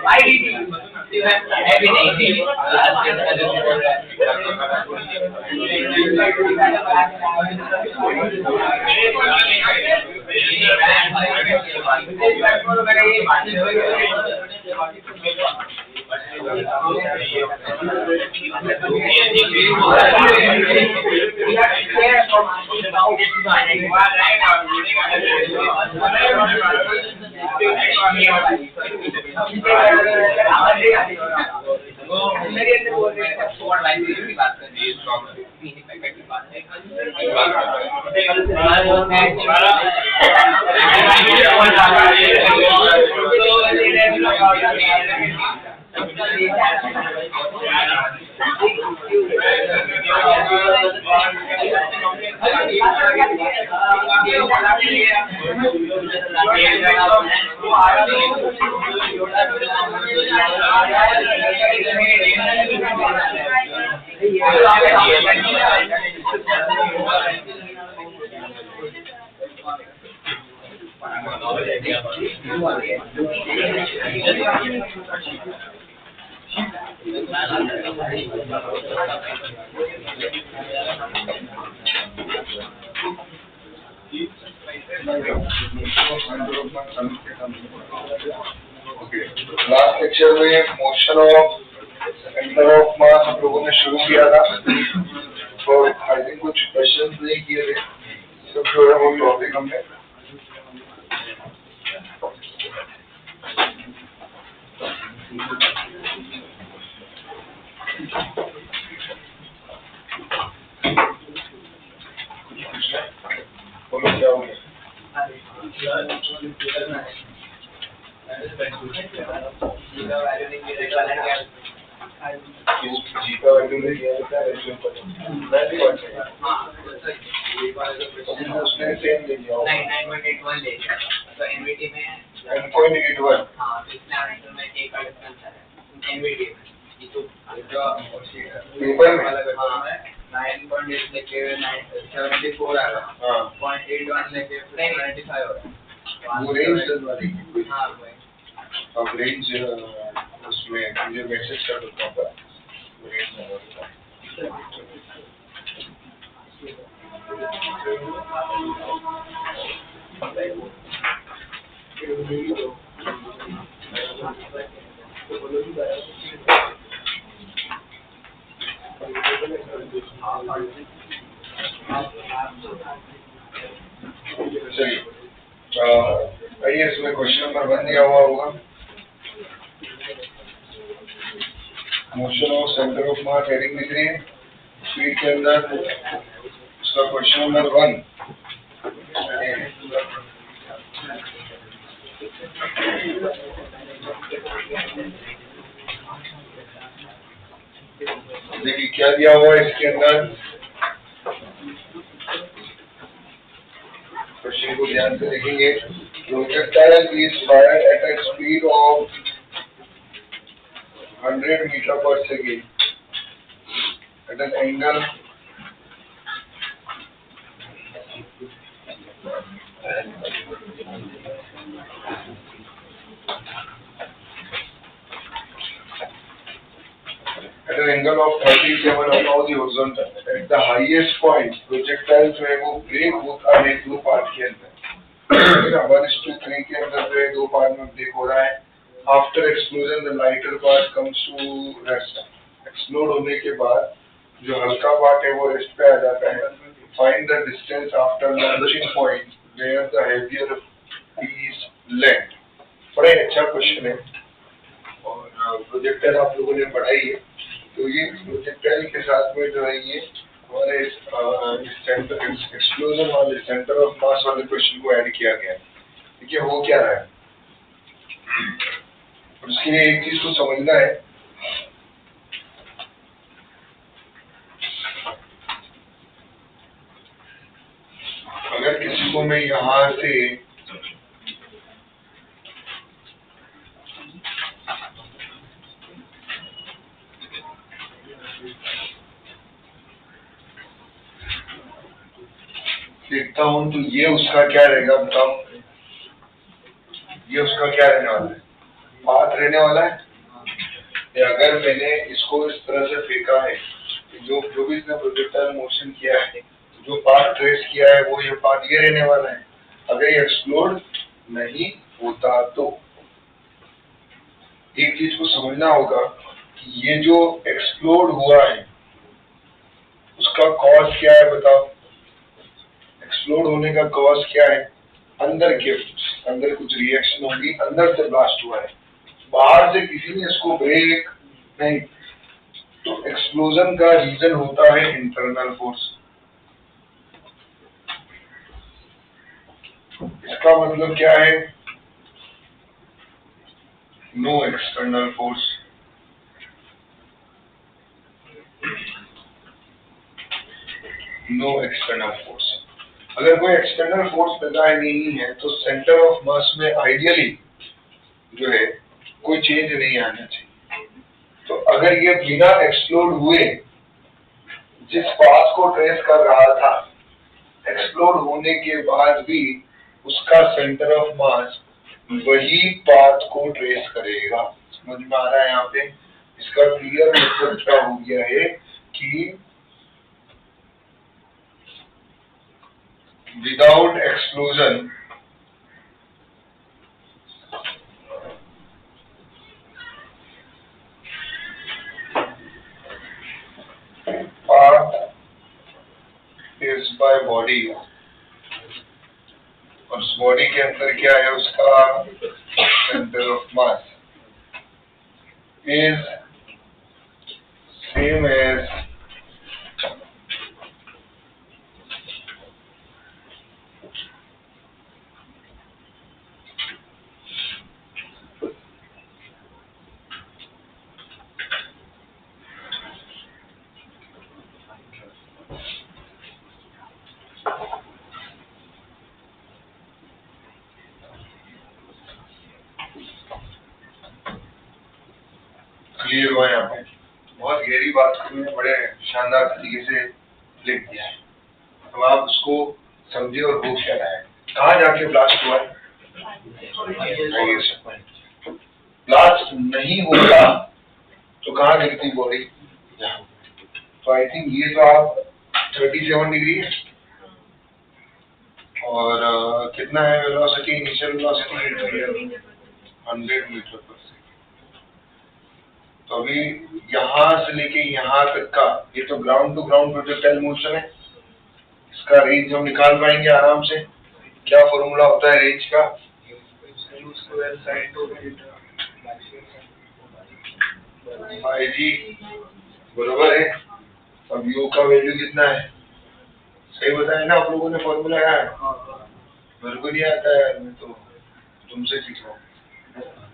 Why did you have everything? Last lecture में motion of centre of mass हम लोगों ने शुरू किया था और आई थिंक कुछ क्वेश्चंस नहीं किए थे, सब जो है वो टॉपिक हमने बोलो क्या हो गया। जी का वैल्यू नहीं दिया जाता है, उसने सेम ले लिया 9.81 ले लिया तो एनवीटी में 9.81 हाँ तो इसमें आंसर में के का डिफरेंस है एनवीटी में ये तो पेपर में 9.8 लेके 74 आ रहा हाँ 0.81 लेके 95 हो रहा वो रेंज वाली हाँ अब रेंज उसमें मुझे मैसेज कर देता हूँ चलिए आइए इसमें क्वेश्चन नंबर 1 दिया हुआ होगा motion of centre of mass heading दिख रही है स्पीड के अंदर उसका क्वेश्चन नंबर 1 देखिए क्या दिया हुआ है इसके अंदर क्वेश्चन को ध्यान से देखेंगे projectile is fired at a speed of 100 meter per second at an angle of 37 above the horizontal. At the highest point, projectile जो है वो ब्रेक होता है दो पार्ट के अंदर 1:3 के अंदर जो है दो पार्ट में ब्रेक हो रहा है. After explosion, the lighter part comes to rest. Explode होने के बाद जो हल्का पार्ट है वो रेस्ट पे आ जाता है. Find the distance after launching point where the heavier is land. बड़ा अच्छा क्वेश्चन है और प्रोजेक्टाइल आप लोगों ने पढ़ाई है तो ये प्रोजेक्टाइल के साथ में जो है ये हमारे सेंटर एक्सप्लोजन वाले सेंटर ऑफ मास वाले क्वेश्चन को ऐड किया गया है. देखिए हो क्या रहा है उसके लिए एक चीज को समझना है. अगर किसी को मैं यहां से लिखता हूं तो ये उसका क्या रहेगा बताओ, ये उसका क्या रहने वाला है, पाथ रहने वाला है। अगर मैंने इसको इस तरह से फेंका है कि जो भी इसने प्रोजेक्टाइल मोशन किया है, जो पाथ ट्रेस किया है वो ये पाथ ये रहने वाला है। अगर ये एक्सप्लोड नहीं होता तो एक चीज को समझना होगा कि ये जो एक्सप्लोड हुआ है उसका कॉज क्या है बताओ। एक्सप्लोड होने का कॉज क्या है, अंदर कुछ रिएक्शन होगी, अंदर से ब्लास्ट हुआ है, बाहर से किसी ने इसको ब्रेक नहीं। तो एक्सप्लोजन का रीजन होता है इंटरनल फोर्स। इसका मतलब क्या है, no external force. No external force. अगर कोई एक्सटर्नल फोर्स पैदा नहीं है तो सेंटर ऑफ मास में आइडियली जो है कोई चेंज नहीं आना चाहिए। तो अगर ये बिना एक्सप्लोड हुए जिस पाथ को ट्रेस कर रहा था, एक्सप्लोड होने के बाद भी उसका सेंटर ऑफ मास वही पाथ को ट्रेस करेगा। समझ में आ रहा है यहाँ पे? इसका क्लियर मतलब क्या हो गया है कि without explosion path is by body, और उस बॉडी के अंदर क्या है, उसका centre of mass is same as clear हुआ। यहाँ पे बहुत गहरी बात को मैंने बड़े शानदार तरीके से लिख दिया है। अब आप उसको समझिए और हो क्या रहा है, कहाँ जाके ब्लास्ट हुआ है। ब्लास्ट नहीं होता तो कहाँ गिरती बॉडी, तो आई थिंक ये तो आप 37 डिग्री है और कितना है वेलोसिटी, इनिशियल वेलोसिटी 100 मीटर पर सेकंड। तो अभी यहाँ से लेके यहाँ तक का ये तो ground to ground projectile motion है। इसका रेंज हम निकाल पाएंगे आराम से। क्या फॉर्मूला होता है रेंज का, जी बरोबर है। अब यू का वैल्यू कितना है, सही बताया ना आप लोगों ने फॉर्मूला है। मेरे को नहीं आता है, मैं तो तुमसे सीख रहा हूँ।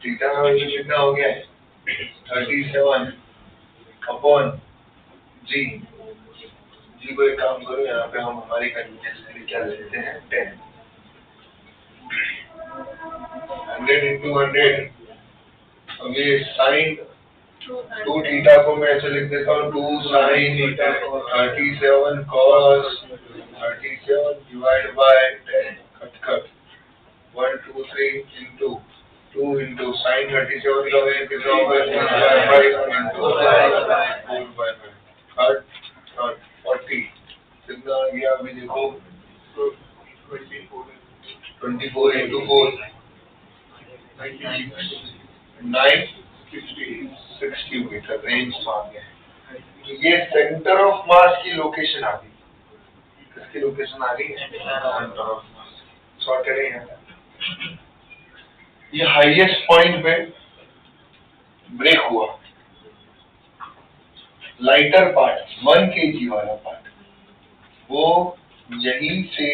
थीटा का वैल्यू कितना हो गया है 37 अपॉन जी। जी को एक काम करो, यहाँ पे हम हमारी कन्वीनियंस के लिए क्या लेते हैं 10, 100 into 100। अब ये साइन 2 थीटा को मैं ऐसे लिख देता हूँ 2 sine 37 cos 37 divide by 10 cut 1 2 3 into 2 into sine 37 का वैल्यू कितना होगा 5 into 4 by 40 कितना आ गया अभी देखो 24 into 4 960 मीटर रेंज तो आ गया है। तो ये सेंटर ऑफ मास की लोकेशन आ गई। किसकी लोकेशन आ गई, सेंटर ऑफ मास। सॉर्टेड है। ये हाईएस्ट पॉइंट पे ब्रेक हुआ, लाइटर पार्ट 1 kg वाला पार्ट वो यहीं से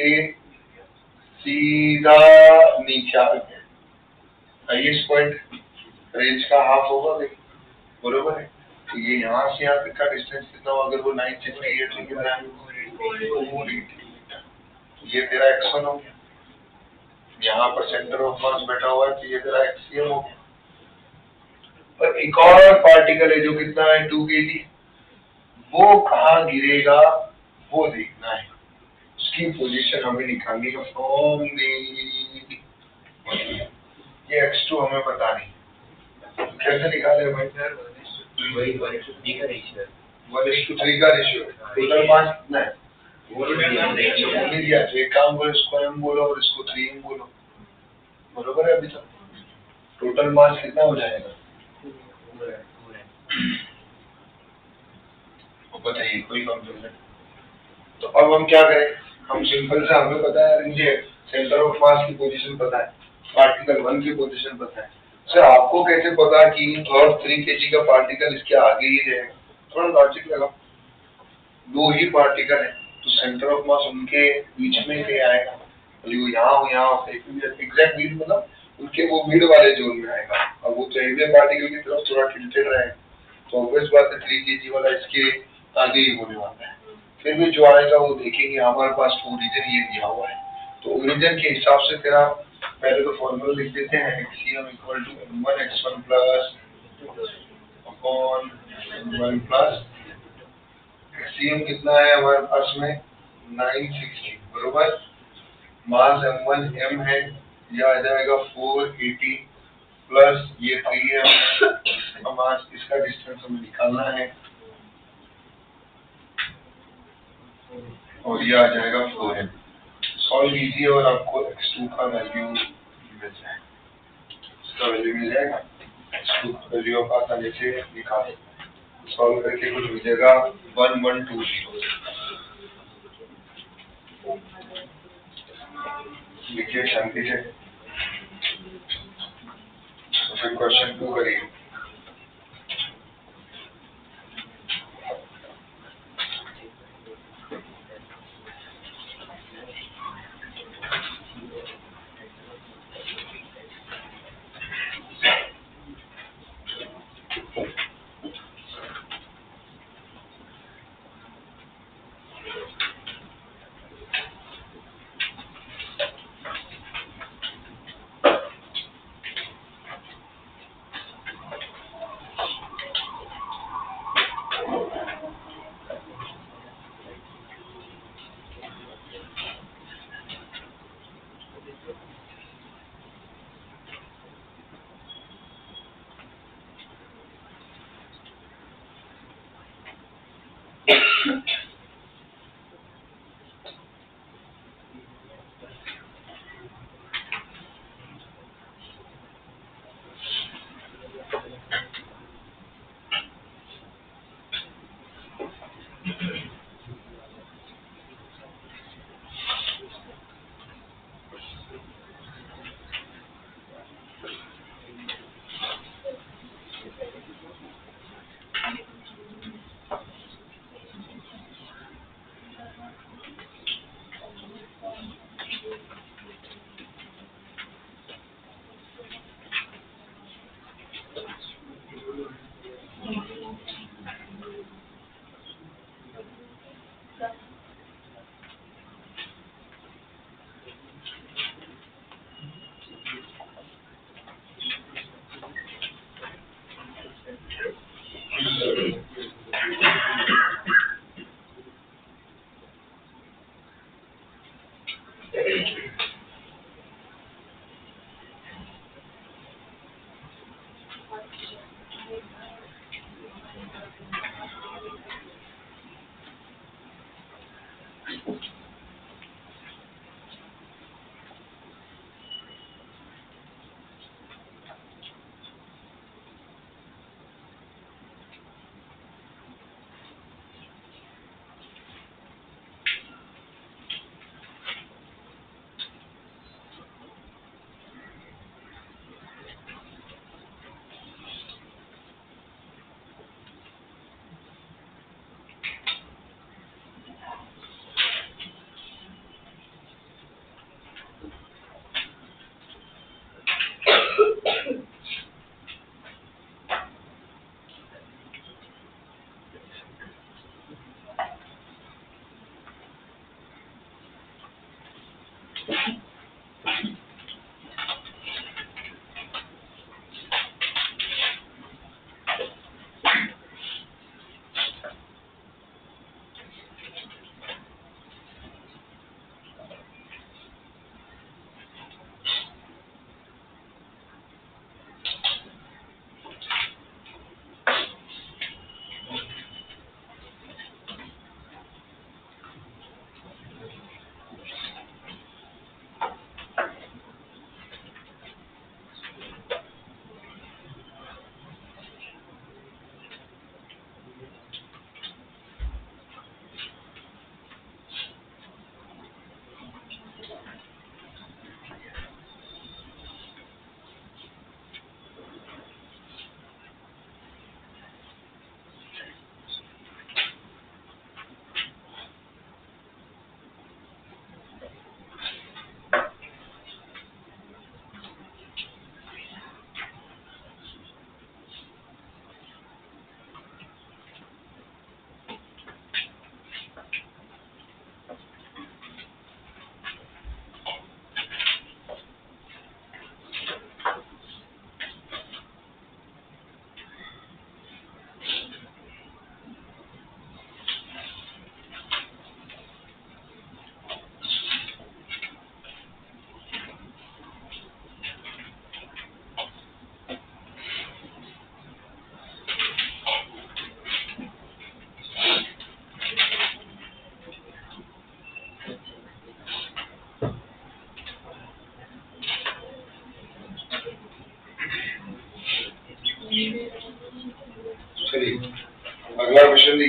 सीधा नीचे आ गया। हाईएस्ट पॉइंट रेंज का हाफ होगा बरोबर है। तो ये यहाँ से यहाँ तक का डिस्टेंस कितना होगा, अगर वो 968 है कितना है 480। ये तेरा x1 हो गया, यहाँ पर सेंटर ऑफ मास बैठा हुआ है तो ये तेरा xcm हो गया। और एक और पार्टिकल है जो कितना है 2 kg, वो कहाँ गिरेगा वो देखना है। इसकी पोजीशन हमें निकालनी है फ्रॉम दी, ये x2 हमें पता नहीं, कैसे निकाले भाई? वही 1:3 का रेशियो है। 1:3 का रेशियो है। टोटल मास कितना है? वो नहीं दिया। एक काम करो, इसको m बोलो और इसको 3m बोलो, बरोबर है? अभी तक टोटल मास कितना हो जाएगा? बताइए, कोई कंफ्यूजन? तो अब हम क्या करें? हम सिंपल से, हमें पता है मुझे सेंटर ऑफ मास की पोजीशन पता है, पार्टिकल 1 की पोजीशन पता है। सर आपको कैसे पता कि 3 kg का पार्टिकल इसके आगे ही रहेगा? थोड़ा लॉजिक लगाओ। 2 ही पार्टिकल है तो सेंटर ऑफ मास उनके बीच में कहीं आएगा, वो यहाँ एग्जैक्ट बीच, मतलब उनके वो मिड वाले जोन में आएगा। अब वो चाहिए पार्टिकल की तरफ थोड़ा टिल्टेड रहेगा, तो ऑब्वियस बात है 3 kg वाला इसके आगे ही होने वाला है। फिर भी जो आएगा वो देखेंगे, हमारे पास ओरिजिन ये दिया हुआ है, तो ओरिजिन के हिसाब से फिर आप पहले तो फॉर्मूला लिख देते हैं, XCM equal to m1x1 plus upon m1 plus XCM कितना है हमारे पास में 960, बरोबर। मास m1 m है, यह आ जाएगा 480 प्लस ये 3m मास, इसका डिस्टेंस हमें निकालना है और ये आ जाएगा 4m। सॉल्व कीजिए और आपको x2 का वैल्यू मिल जाएगा, इसका वैल्यू मिल जाएगा। x2 का वैल्यू आप आसानी से निकाल, सॉल्व करके कुछ मिलेगा 1120। लिखिए शांति से, तो फिर क्वेश्चन 2 करिए।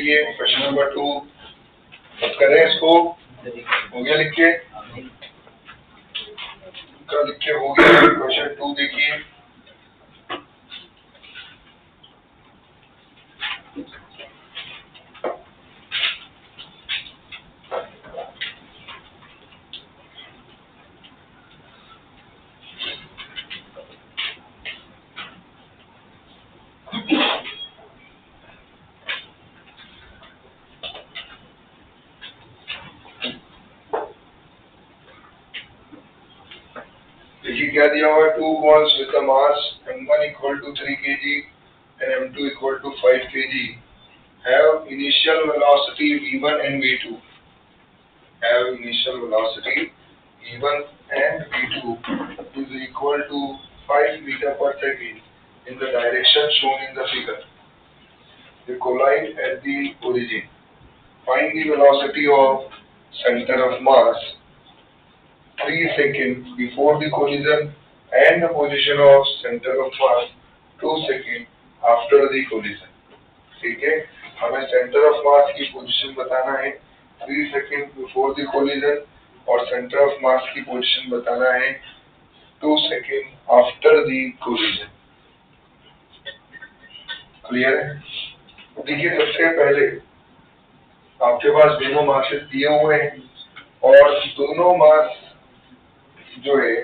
देखिए क्वेश्चन नंबर 2 अब करें इसको, हो गया लिख के, लिख के हो गया। क्वेश्चन 2 देखिए, देखिए क्या दिया हुआ है, 2 balls with a mass m1 equal to 3 kg and m2 equal to 5 kg have initial velocity v1 and v2 have initial velocity v1 and v2 is equal to 5 meter per second in the direction shown in the figure. They collide at the origin. Find the velocity of center of mass 3 seconds before the collision and the position of center of mass 2 seconds after the collision. ठीक है, हमें centre of मास की position बताना है 3 second before the collision और centre of मास की position बताना है 2 second after the collision. Clear है? देखिए सबसे पहले आपके पास दोनों मासेस दिए हुए हैं और दोनों मास जो है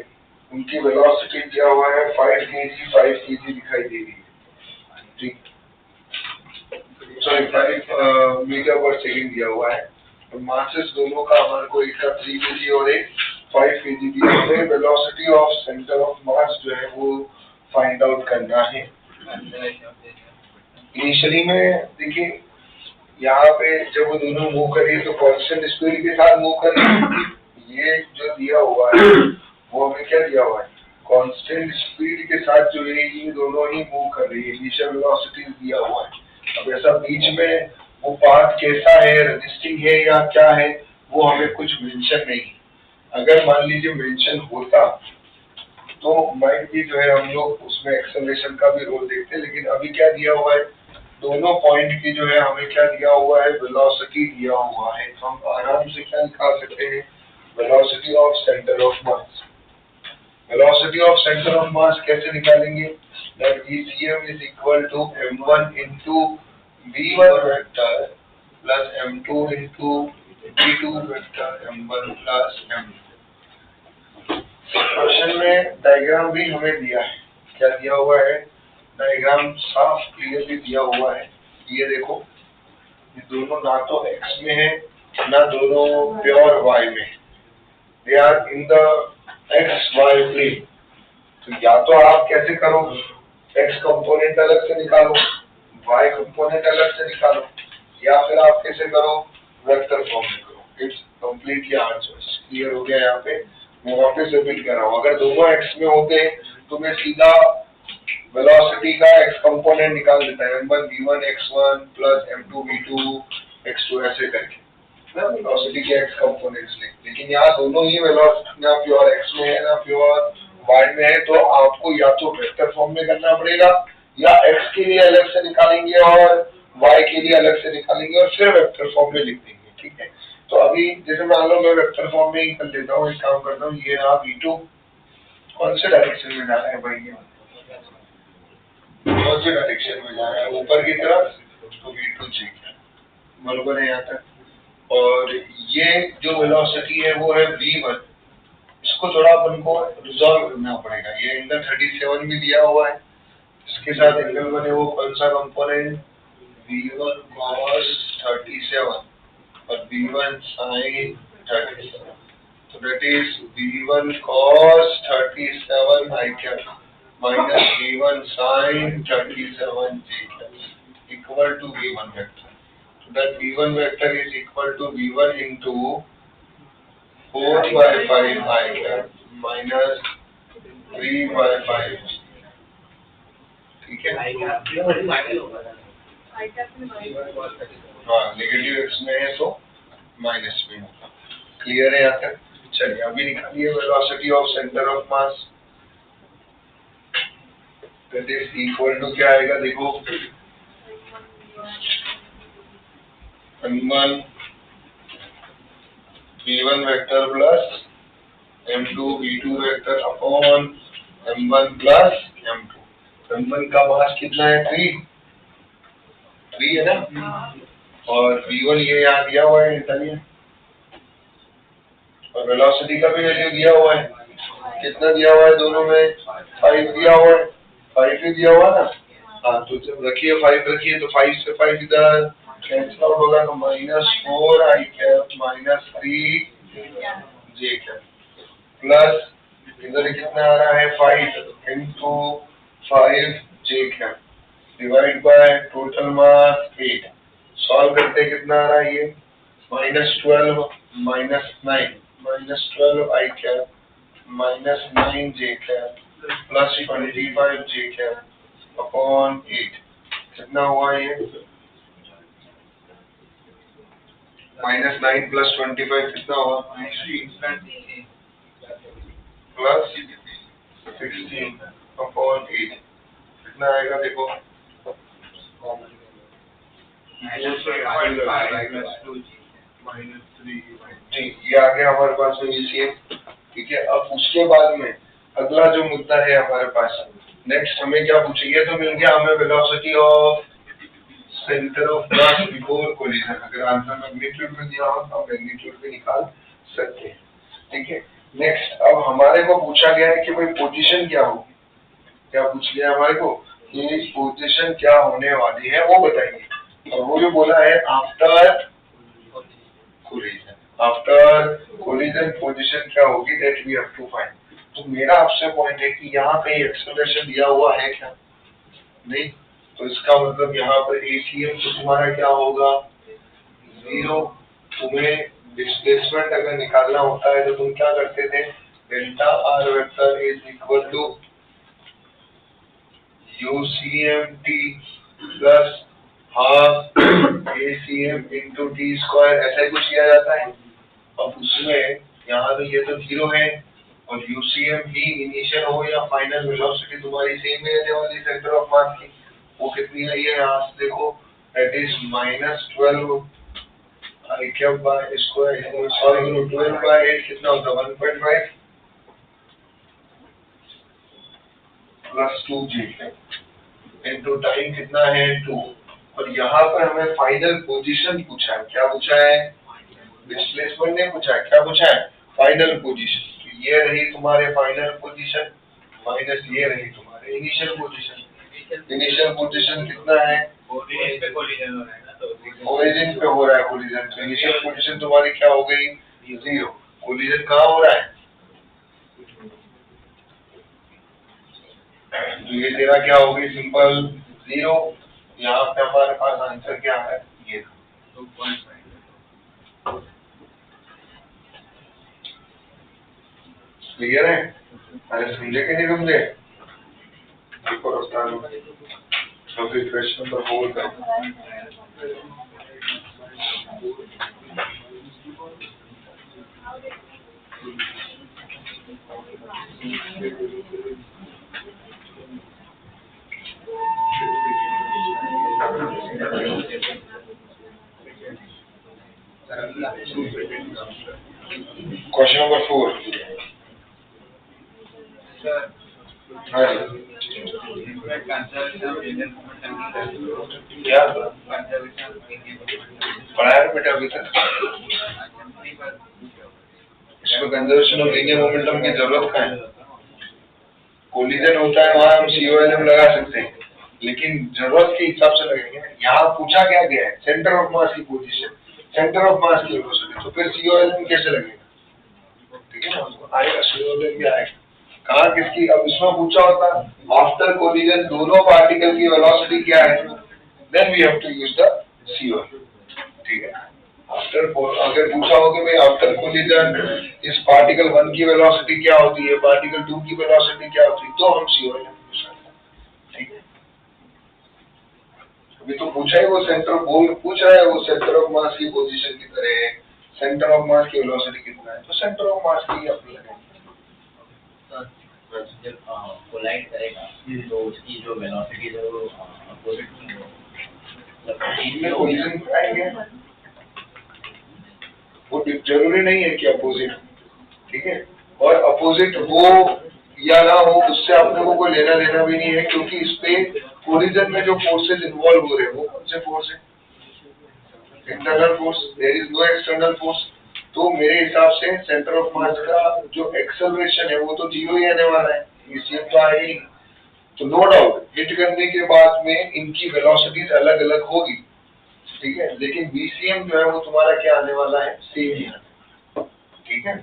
उनकी वेलोसिटी दिया हुआ है 5 kg दिखाई दे रही है, ठीक, सॉरी 5 मीटर पर सेकंड दिया हुआ है। तो मासेस दोनों का हमारे को एक का 3 kg और एक 5 kg दिया हुआ है। वेलोसिटी ऑफ सेंटर ऑफ मास जो है वो फाइंड आउट करना है। इनिशियली में देखिए यहाँ पे जब वो दोनों मूव करिए तो कांस्टेंट स्पीड के साथ मूव करिए। ये जो दिया हुआ है वो हमें क्या दिया हुआ है, कांस्टेंट स्पीड के साथ जो है ये दोनों ही मूव कर रही है, इनिशियल वेलोसिटी दिया हुआ है। अब ऐसा बीच में वो पाथ कैसा है, रेजिस्टिंग है या क्या है, वो हमें कुछ मेंशन नहीं। अगर मान लीजिए मेंशन होता तो माइट भी जो है हम लोग उसमें एक्सेलरेशन का भी रोल देखते, लेकिन अभी क्या दिया हुआ है, दोनों पॉइंट की जो है हमें क्या दिया हुआ है, वेलोसिटी दिया हुआ है। तो हम आराम से क्या निकाल सकते हैं, velocity of centre of mass. Velocity of centre of मास कैसे निकालेंगे, that VCM is equal to m1 into v1 vector plus m2 into v2 vector m1 plus m2। Question में डायग्राम भी हमें दिया है, क्या दिया हुआ है, डायग्राम साफ क्लियरली दिया हुआ है। ये देखो ये दोनों ना तो x में है ना दोनों प्योर y में, they are in the XY plane. तो या तो आप कैसे करो, x कंपोनेंट अलग से निकालो, y कंपोनेंट अलग से निकालो, या फिर आप कैसे करो, वेक्टर फॉर्म में करो। It's completely our choice. Clear हो गया? यहाँ पे मैं वापस रिपीट कर रहा हूँ, अगर दोनों x में होते तो मैं सीधा वेलोसिटी का x कंपोनेंट निकाल देता है, m1 v1 x1 plus m2 v2 x2 ऐसे करके वेलोसिटी के x कंपोनेंट्स ले। लेकिन यहाँ दोनों ही वेलोसिटी ना प्योर x में है ना प्योर y में है, तो आपको या तो वेक्टर फॉर्म में करना पड़ेगा या x के लिए अलग से निकालेंगे और y के लिए अलग से निकालेंगे और फिर वेक्टर फॉर्म में लिख देंगे। ठीक है, तो अभी जैसे मान लो मैं वेक्टर फॉर्म में ही कर लेता हूँ, एक काम करता हूँ, ये रहा v2, कौन से डायरेक्शन में जा रहा है भाई, ये कौन से डायरेक्शन में जा रहा है, ऊपर की तरफ, तो v2 चाहिए, बराबर है यहाँ तक। और ये जो वेलोसिटी है वो है v1, इसको थोड़ा अपन को रिजॉल्व करना पड़ेगा। ये एंगल 37 भी दिया हुआ है, इसके साथ एंगल बने वो कौन सा कंपोनेंट, v1 cos 37 और v1 sin 37, तो that is v1 cos 37 i cap minus v1 sin 37 j cap equal to v1 vector। So that v1 vector is equal to v1 into 4 by 5 I cap minus 3 by 5। ठीक है, हाँ negative x में है तो minus में होगा। Clear है यहाँ तक? चलिए अभी निकालिए velocity of centre of mass, that is equal to क्या आएगा, देखो m1 v1 vector plus m2 v2 vector upon m1 plus m2। m1 का मास कितना है? 3 है ना, और v1 ये यहाँ दिया हुआ है इटालियन, और वेलोसिटी का भी वैल्यू दिया हुआ है। कितना दिया हुआ है दोनों में? 5 दिया हुआ है, 5 ही दिया हुआ ना। हाँ, तो जब रखिए 5 रखिए तो 5 से 5 इधर कैंसिल आउट होगा, तो -4 i cap -3 j cap plus इधर कितना आ रहा है? 5 into 5 j cap divide by total mass 8। Solve करते कितना आ रहा है ये? -12 -9 -12 i cap -9 j cap plus 25 j cap upon 8। कितना हुआ ये? -9 प्लस 25 कितना हुआ? Plus 16 upon 8। कितना आएगा देखो? जी, ये आ गया हमारे पास में ECM। ठीक है, अब उसके बाद में अगला जो मुद्दा है हमारे पास, नेक्स्ट हमें क्या पूछेंगे? तो मिल गया हमें velocity of centre of mass before collision. अगर आंसर मैग्नीट्यूड में दिया हो तो हम मैग्नीट्यूड भी निकाल सकते हैं। ठीक है, नेक्स्ट अब हमारे को पूछा गया है कि भाई पोजीशन क्या होगी। क्या पूछ लिया हमारे को कि पोजीशन क्या होने वाली है वो बताइए, और वो जो बोला है after collision. After collision position क्या होगी, that we have to find. तो मेरा आपसे पॉइंट है कि यहाँ पे एक्सेलरेशन दिया हुआ है क्या? नहीं, तो इसका मतलब यहाँ पर ACM तो तुम्हारा क्या होगा? 0। तुम्हें डिस्प्लेसमेंट अगर निकालना होता है तो तुम क्या करते थे? Delta R vector is equal to UCMT plus half ACM into T square, ऐसा ही कुछ किया जाता है। अब उसमें यहाँ तो ये तो 0 है, और UCM ही इनिशियल हो या फाइनल वेलोसिटी तुम्हारी सेम ही रहने वाली सेंटर ऑफ मास की। वो कितनी है ये यहाँ से देखो, that is -12 i cap by square, sorry 12 by 8 कितना होता है? 1.5 प्लस 2 j इनटू टाइम कितना है? 2। और यहाँ पर हमें फाइनल पोजीशन पूछा है। क्या पूछा है? डिस्प्लेसमेंट नहीं पूछा है, क्या पूछा है? Final position. तो ये रही तुम्हारे फाइनल पोजीशन माइनस ये रही तुम्हारे इनिशियल पोजीशन। इनिशियल पोजीशन कितना है? ओरिजिन पे कोलिजन हो रहा है ना, तो ओरिजिन पे हो रहा है कोलिजन। तो इनिशियल पोजीशन तुम्हारी क्या हो गई? 0। कोलिजन कहाँ हो रहा है? तो ये तेरा क्या होगी? सिंपल 0। यहाँ पे हमारे पास आंसर क्या है? ये 2.5। क्लियर है? अरे समझे कि नहीं समझे? तो फिर क्वेश्चन नंबर 4 का क्वेश्चन नंबर 4। क्या पढ़ाया बेटा अभी तक? इसमें कंजर्वेशन ऑफ लीनियर मोमेंटम की जरूरत का है। कोलिजन होता है वहां हम COLM लगा सकते हैं, लेकिन जरूरत के हिसाब से लगेंगे। यहाँ पूछा क्या गया है? सेंटर ऑफ मास की पोजीशन, सेंटर ऑफ मास की वेलोसिटी, तो फिर COLM कैसे लगेगा? ठीक है ना, आएगा COLM भी आएगा। कहाँ किसकी? अब इसमें पूछा होता आफ्टर कोलिजन दोनों पार्टिकल की वेलोसिटी क्या है, then we have to use the COLM। ठीक है, आफ्टर अगर पूछा हो कि भाई आफ्टर कोलिजन इस पार्टिकल 1 की वेलोसिटी क्या होती है, पार्टिकल 2 की वेलोसिटी क्या होती है, तो हम COLM यूज करते हैं। ठीक है, अभी तो पूछा है वो सेंटर बोल पूछ रहा है वो सेंटर ऑफ मास की पोजीशन किधर है, सेंटर ऑफ मास की वेलोसिटी कितना है, तो सेंटर ऑफ मास की अपनी लगेगी। जब कोलाइड करेगा तो उसकी जो वेलोसिटी है वो अपोजिट में कोलिजन आएंगे वो जरूरी नहीं है कि अपोजिट, ठीक है। और अपोजिट हो या ना हो उससे अपने को कोई लेना देना भी नहीं है, क्योंकि इस पे कोलिजन में जो फोर्सेज इन्वॉल्व हो रहे हैं वो कौन से फोर्स है? Internal force, there is no external force. तो मेरे हिसाब से सेंटर ऑफ मास का जो एक्सेलरेशन है वो तो जीरो ही आने वाला है, ईसीएम तो आएगा ही। तो नो डाउट हिट करने के बाद में इनकी वेलोसिटीज अलग अलग होगी, ठीक है, लेकिन बीसीएम जो है वो तुम्हारा क्या आने वाला है? सेम ही आने, ठीक है।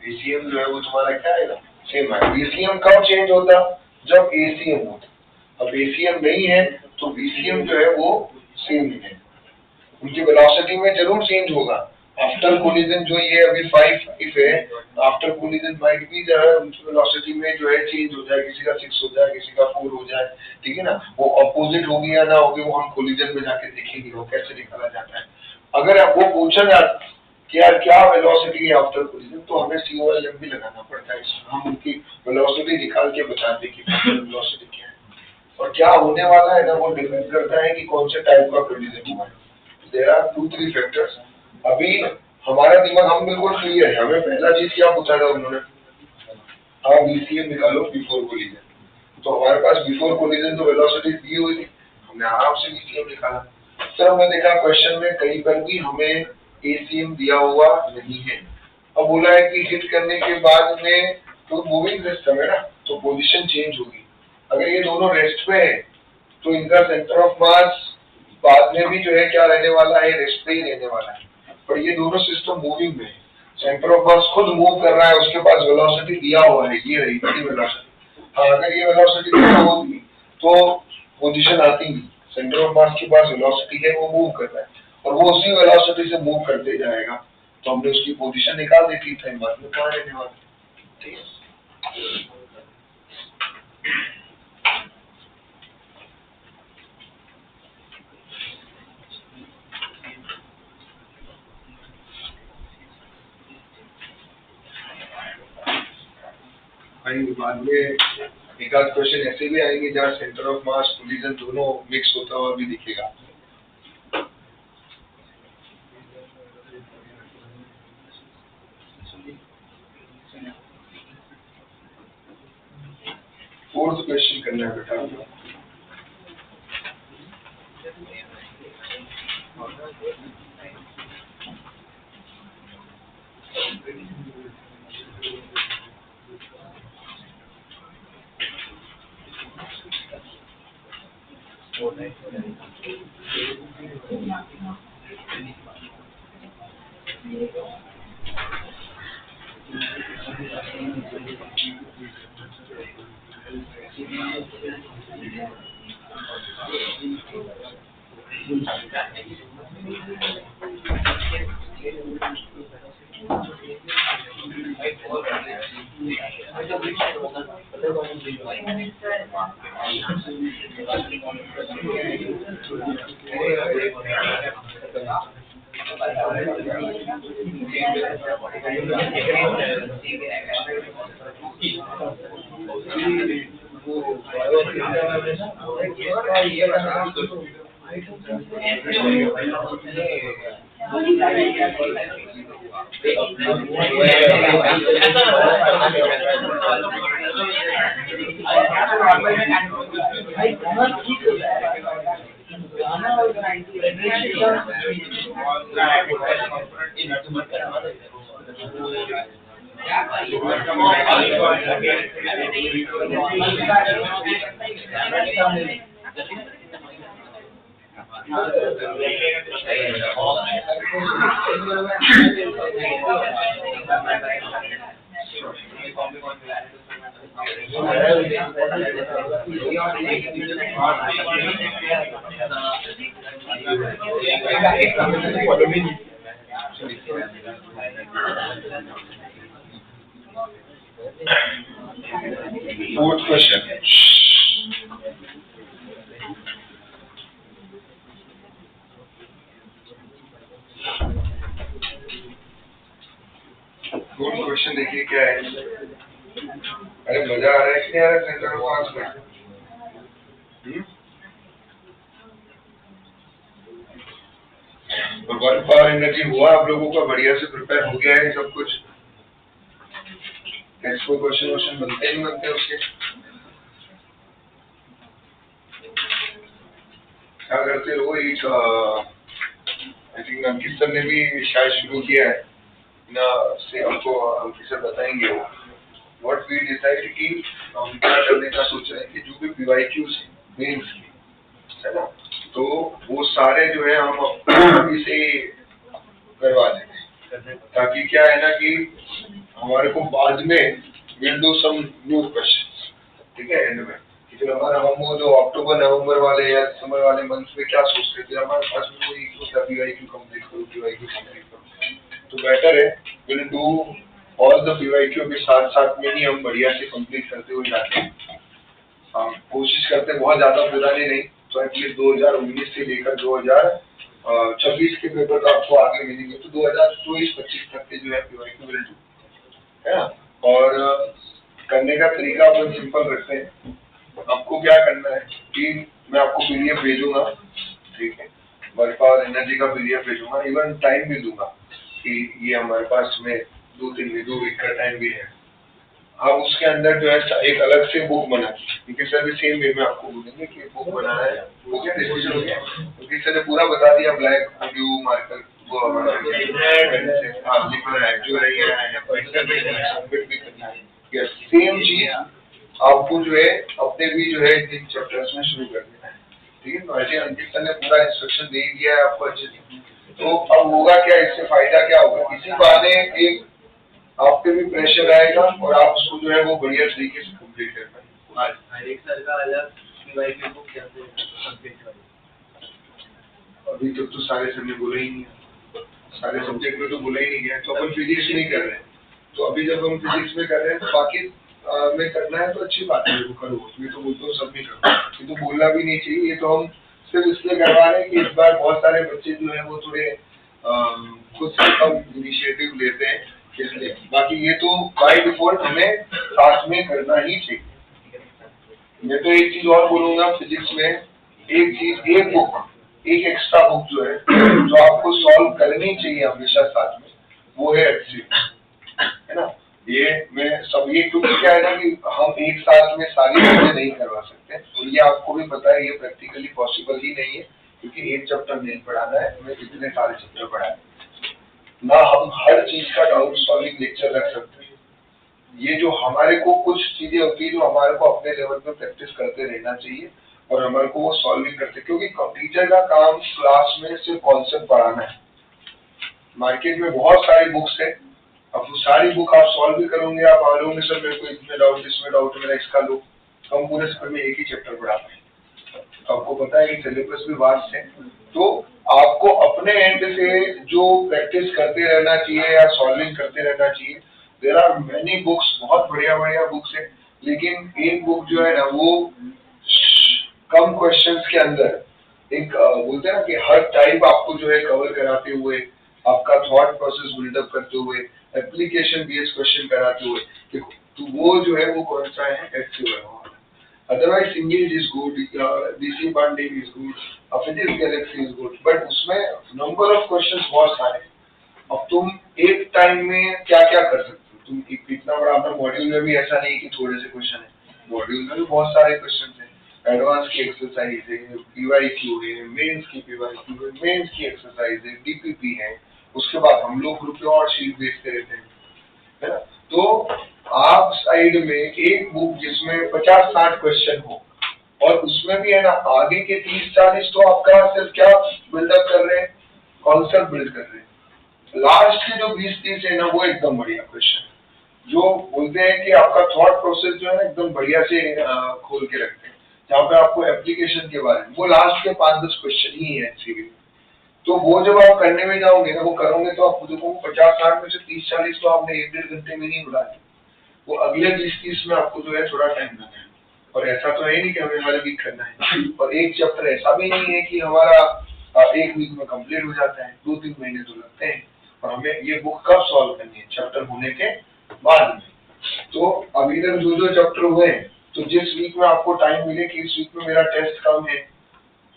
बीसीएम जो है वो तुम्हारा क्या आएगा? सेम है। बीसीएम कब चेंज होता? जब एसीएम होता। अब एसीएम नहीं है तो बीसीएम जो है वो सेम ही है, उनकी वेलोसिटी में जरूर चेंज होगा। आफ्टर कोलिजन जो ये अभी 5 है, आफ्टर कोलिजन माइट भी जो है उनकी वेलोसिटी में जो है चेंज हो जाए, किसी का 6 हो जाए, किसी का 4 हो जाए, ठीक है ना। वो अपोजिट होगी या ना होगी वो हम कोलिजन में जाके देखेंगे वो कैसे निकाला जाता है। अगर आप वो पूछा जाए कि यार क्या वेलोसिटी है आफ्टर कोलिजन, तो हमें COLM भी लगाना पड़ता है, हम उनकी वेलोसिटी निकाल के बताते कि वेलोसिटी क्या है और क्या होने वाला है ना, वो डिपेंड करता है कि कौन से टाइप का कोलिजन हुआ है। There are 2-3 factors. अभी हमारा दिमाग हम बिल्कुल क्लियर है, हमें पहला चीज क्या पूछा था उन्होंने? हाँ बीसीएम निकालो बिफोर कोलिजन। तो हमारे पास बिफोर कोलिजन तो वेलोसिटी दी हुई थी, हमने आराम से बीसीएम निकाला। सर हमने देखा क्वेश्चन में कहीं पर भी हमें एसीएम दिया हुआ नहीं है। अब बोला है कि हिट करने के बाद में तो मूविंग सिस्टम है ना, तो पोजीशन चेंज होगी। अगर ये दोनों रेस्ट पे है तो इनका सेंटर ऑफ मास बाद में भी जो है क्या रहने वाला है? रेस्ट पे ही रहने वाला है। पर ये दोनों सिस्टम मूविंग में है, सेंटर ऑफ मास खुद मूव कर रहा है, उसके पास वेलोसिटी दिया हुआ है, ये रही बड़ी वेलोसिटी। हाँ अगर ये वेलोसिटी नहीं होगी तो पोजीशन आती नहीं, सेंटर ऑफ मास के पास वेलोसिटी है, वो मूव कर रहा है और वो उसी वेलोसिटी से मूव करते जाएगा, तो हमने उसकी पोजीशन निकाल दी थी, टाइम बाद में कहाँ रहने वाला, ठीक है। बाद में एक आध क्वेश्चन ऐसे भी आएंगे जहाँ सेंटर ऑफ मास कोलिजन दोनों मिक्स होता हुआ भी दिखेगा। फोर्थ क्वेश्चन करना है बेटा। Fourth question. फोर्थ क्वेश्चन देखिए क्या है। अरे मजा आ रहा है कि नहीं आ रहा सेंटर ऑफ मास में? और वर्क पावर एनर्जी हुआ आप लोगों का, बढ़िया से प्रिपेयर हो गया है सब कुछ? टेस्ट को क्वेश्चन बनते नहीं बनते उसके? क्या करते रहो। एक आई थिंक अंकित सर ने भी शायद शुरू किया है ना, से हमको अंकित सर बताएंगे वो व्हाट वी डिसाइड कि हम क्या करने का सोच रहे हैं कि जो भी पीवाईक्यूज मेंस की है ना, तो वो सारे जो है हम अभी से करवा देंगे, ताकि क्या है ना कि हमारे को बाद में will do some new questions, ठीक है एंड में। फिर हमारा हम वो जो अक्टूबर नवंबर वाले या दिसंबर वाले मंथ में क्या सोचते थे, हमारे पास में वो एक होता पीवाईक्यू कंप्लीट करो, पीवाईक्यू कंप्लीट करो, तो बेटर है will do all the PYQ के साथ साथ में ही हम बढ़िया से कंप्लीट करते हुए जाते हैं। हम कोशिश करते हैं बहुत ज्यादा पुराने नहीं, तो एटलीस्ट 2019 से लेकर 2026 के पेपर तो आपको आगे मिलेंगे, तो 2024-25 तक के जो है पीवाईक्यू विल डू, है ना। और करने का तरीका अपन सिंपल रखते हैं। आपको क्या करना है कि मैं आपको पीडीएफ भेजूंगा, ठीक है, वर्क पावर एनर्जी का पीडीएफ भेजूंगा, इवन टाइम भी दूंगा कि ये हमारे पास में 2 वीक का टाइम भी है। आप उसके अंदर जो है एक अलग से बुक बना, क्योंकि सर भी सेम वे में आपको बोलेंगे कि बुक बनाना है, हो गया डिस्कशन हो गया, क्योंकि सर ने पूरा बता दिया ब्लैक ब्लू मार्कर वो हमारा लिखना है जो नहीं है, सेम चीज आपको जो है अपने भी जो है इन चैप्टर्स में शुरू कर देना है, ठीक है। तो ऐसे अंकित सर ने पूरा इंस्ट्रक्शन दे दिया है आपको अच्छे से। तो अब होगा क्या, इससे फायदा क्या होगा, इसी बहाने एक आप पे भी प्रेशर आएगा और आप उसको जो है वो बढ़िया तरीके से कंप्लीट कर पाएंगे। हर एक सर का अलग पीवाईक्यू बुक कैसे कंप्लीट करें? अभी तक तो सारे सर ने बोला ही नहीं है, सारे सब्जेक्ट में तो बोला ही नहीं गया, तो अपन फिजिक्स नहीं कर रहे हैं, तो अभी जब हम फिजिक्स में कर रहे हैं तो बाकी में करना है तो अच्छी बात है, वो करो। मैं तो बोलता हूँ सब भी करो, ये तो बोलना भी नहीं चाहिए, ये तो हम सिर्फ इसलिए करवा रहे हैं कि इस बार बहुत सारे बच्चे जो है वो थोड़े खुद से कम इनिशिएटिव लेते हैं, इसलिए। बाकी ये तो बाय डिफॉल्ट हमें साथ में करना ही चाहिए। मैं तो एक चीज और बोलूंगा फिजिक्स में, एक चीज, एक बुक, एक एक्स्ट्रा बुक जो है जो आपको सॉल्व करनी चाहिए हमेशा साथ में, वो है HCF, है ना। ये मैं सब ये क्योंकि क्या है ना कि हम एक साथ में सारी चीजें नहीं करवा सकते, और ये आपको भी पता है ये प्रैक्टिकली पॉसिबल ही नहीं है, क्योंकि एक चैप्टर नहीं पढ़ाना है हमें, इतने सारे चैप्टर पढ़ाने ना, हम हर चीज का डाउट सॉल्विंग लेक्चर रख सकते हैं। ये जो हमारे को कुछ चीजें होती है जो हमारे को अपने लेवल पे प्रैक्टिस करते रहना चाहिए और हमारे को वो सॉल्विंग करते, क्योंकि टीचर का काम क्लास में सिर्फ कॉन्सेप्ट पढ़ाना है। मार्केट में बहुत सारी बुक्स है, अब वो सारी बुक आप सॉल्व भी करोगे, आप मालूम सर मेरे को इसमें डाउट मेरा इसका लो, हम पूरे समय में एक ही चैप्टर पढ़ाते हैं। आपको पता है कि सिलेबस भी वास्ट है, तो आपको अपने एंड से जो प्रैक्टिस करते रहना चाहिए या सॉल्विंग करते रहना चाहिए। देयर आर मेनी बुक्स, बहुत बढ़िया बढ़िया बुक्स है, लेकिन एक बुक जो है ना वो कम क्वेश्चंस के अंदर एक बोलते हैं ना कि हर टाइप आपको जो है कवर कराते हुए, आपका थॉट प्रोसेस बिल्डअप करते हुए, एप्लीकेशन बेस्ड क्वेश्चन कराते हुए, तो वो जो है वो कौन सा है, HCF। Otherwise English is good, DC bonding is good, physics galaxy is good, but उसमें number of questions बहुत सारे हैं। अब तुम एक टाइम में क्या क्या कर सकते हो, तुम इतना बड़ा अपना मॉड्यूल में भी ऐसा नहीं कि थोड़े से क्वेश्चन है, मॉड्यूल में भी बहुत सारे क्वेश्चन है, एडवांस की एक्सरसाइज है, पीवाईक्यू है, मेंस की पीवाईक्यू है, मेंस की एक्सरसाइज है, DPP है, उसके बाद हम लोग ग्रुप पे और शीट भेजते रहते हैं, है ना। तो आप साइड में एक बुक जिसमें 50-60 क्वेश्चन हो, और उसमें भी है ना आगे के 30-40 तो आपका सिर्फ क्या बिल्डअप कर रहे हैं, कॉन्सेप्ट बिल्ड कर रहे हैं। लास्ट के जो 20-30 है ना वो एकदम बढ़िया क्वेश्चन है, जो बोलते हैं कि आपका थॉट प्रोसेस जो है ना एकदम बढ़िया से खोल के रखते हैं, जहाँ पे आपको एप्लीकेशन के बारे में वो लास्ट के 5-10 क्वेश्चन ही है एक्चुअली। तो वो जब आप करने में जाओगे ना, वो करोगे तो आप देखो 50-60 में से 30-40 तो आपने 1-1.5 घंटे में नहीं उड़ा दी, वो अगले 20-30 में आपको जो है थोड़ा टाइम लगेगा। और ऐसा तो है नहीं कि हमें हर वीक करना है, और एक चैप्टर ऐसा भी नहीं है कि हमारा एक वीक में कंप्लीट हो जाता है, 2-3 महीने तो लगते हैं। और हमें ये बुक कब सॉल्व करनी है, चैप्टर होने के बाद में। तो अभी तक जो चैप्टर हुए हैं, तो जिस वीक में आपको टाइम मिले कि इस वीक में मेरा टेस्ट कम है,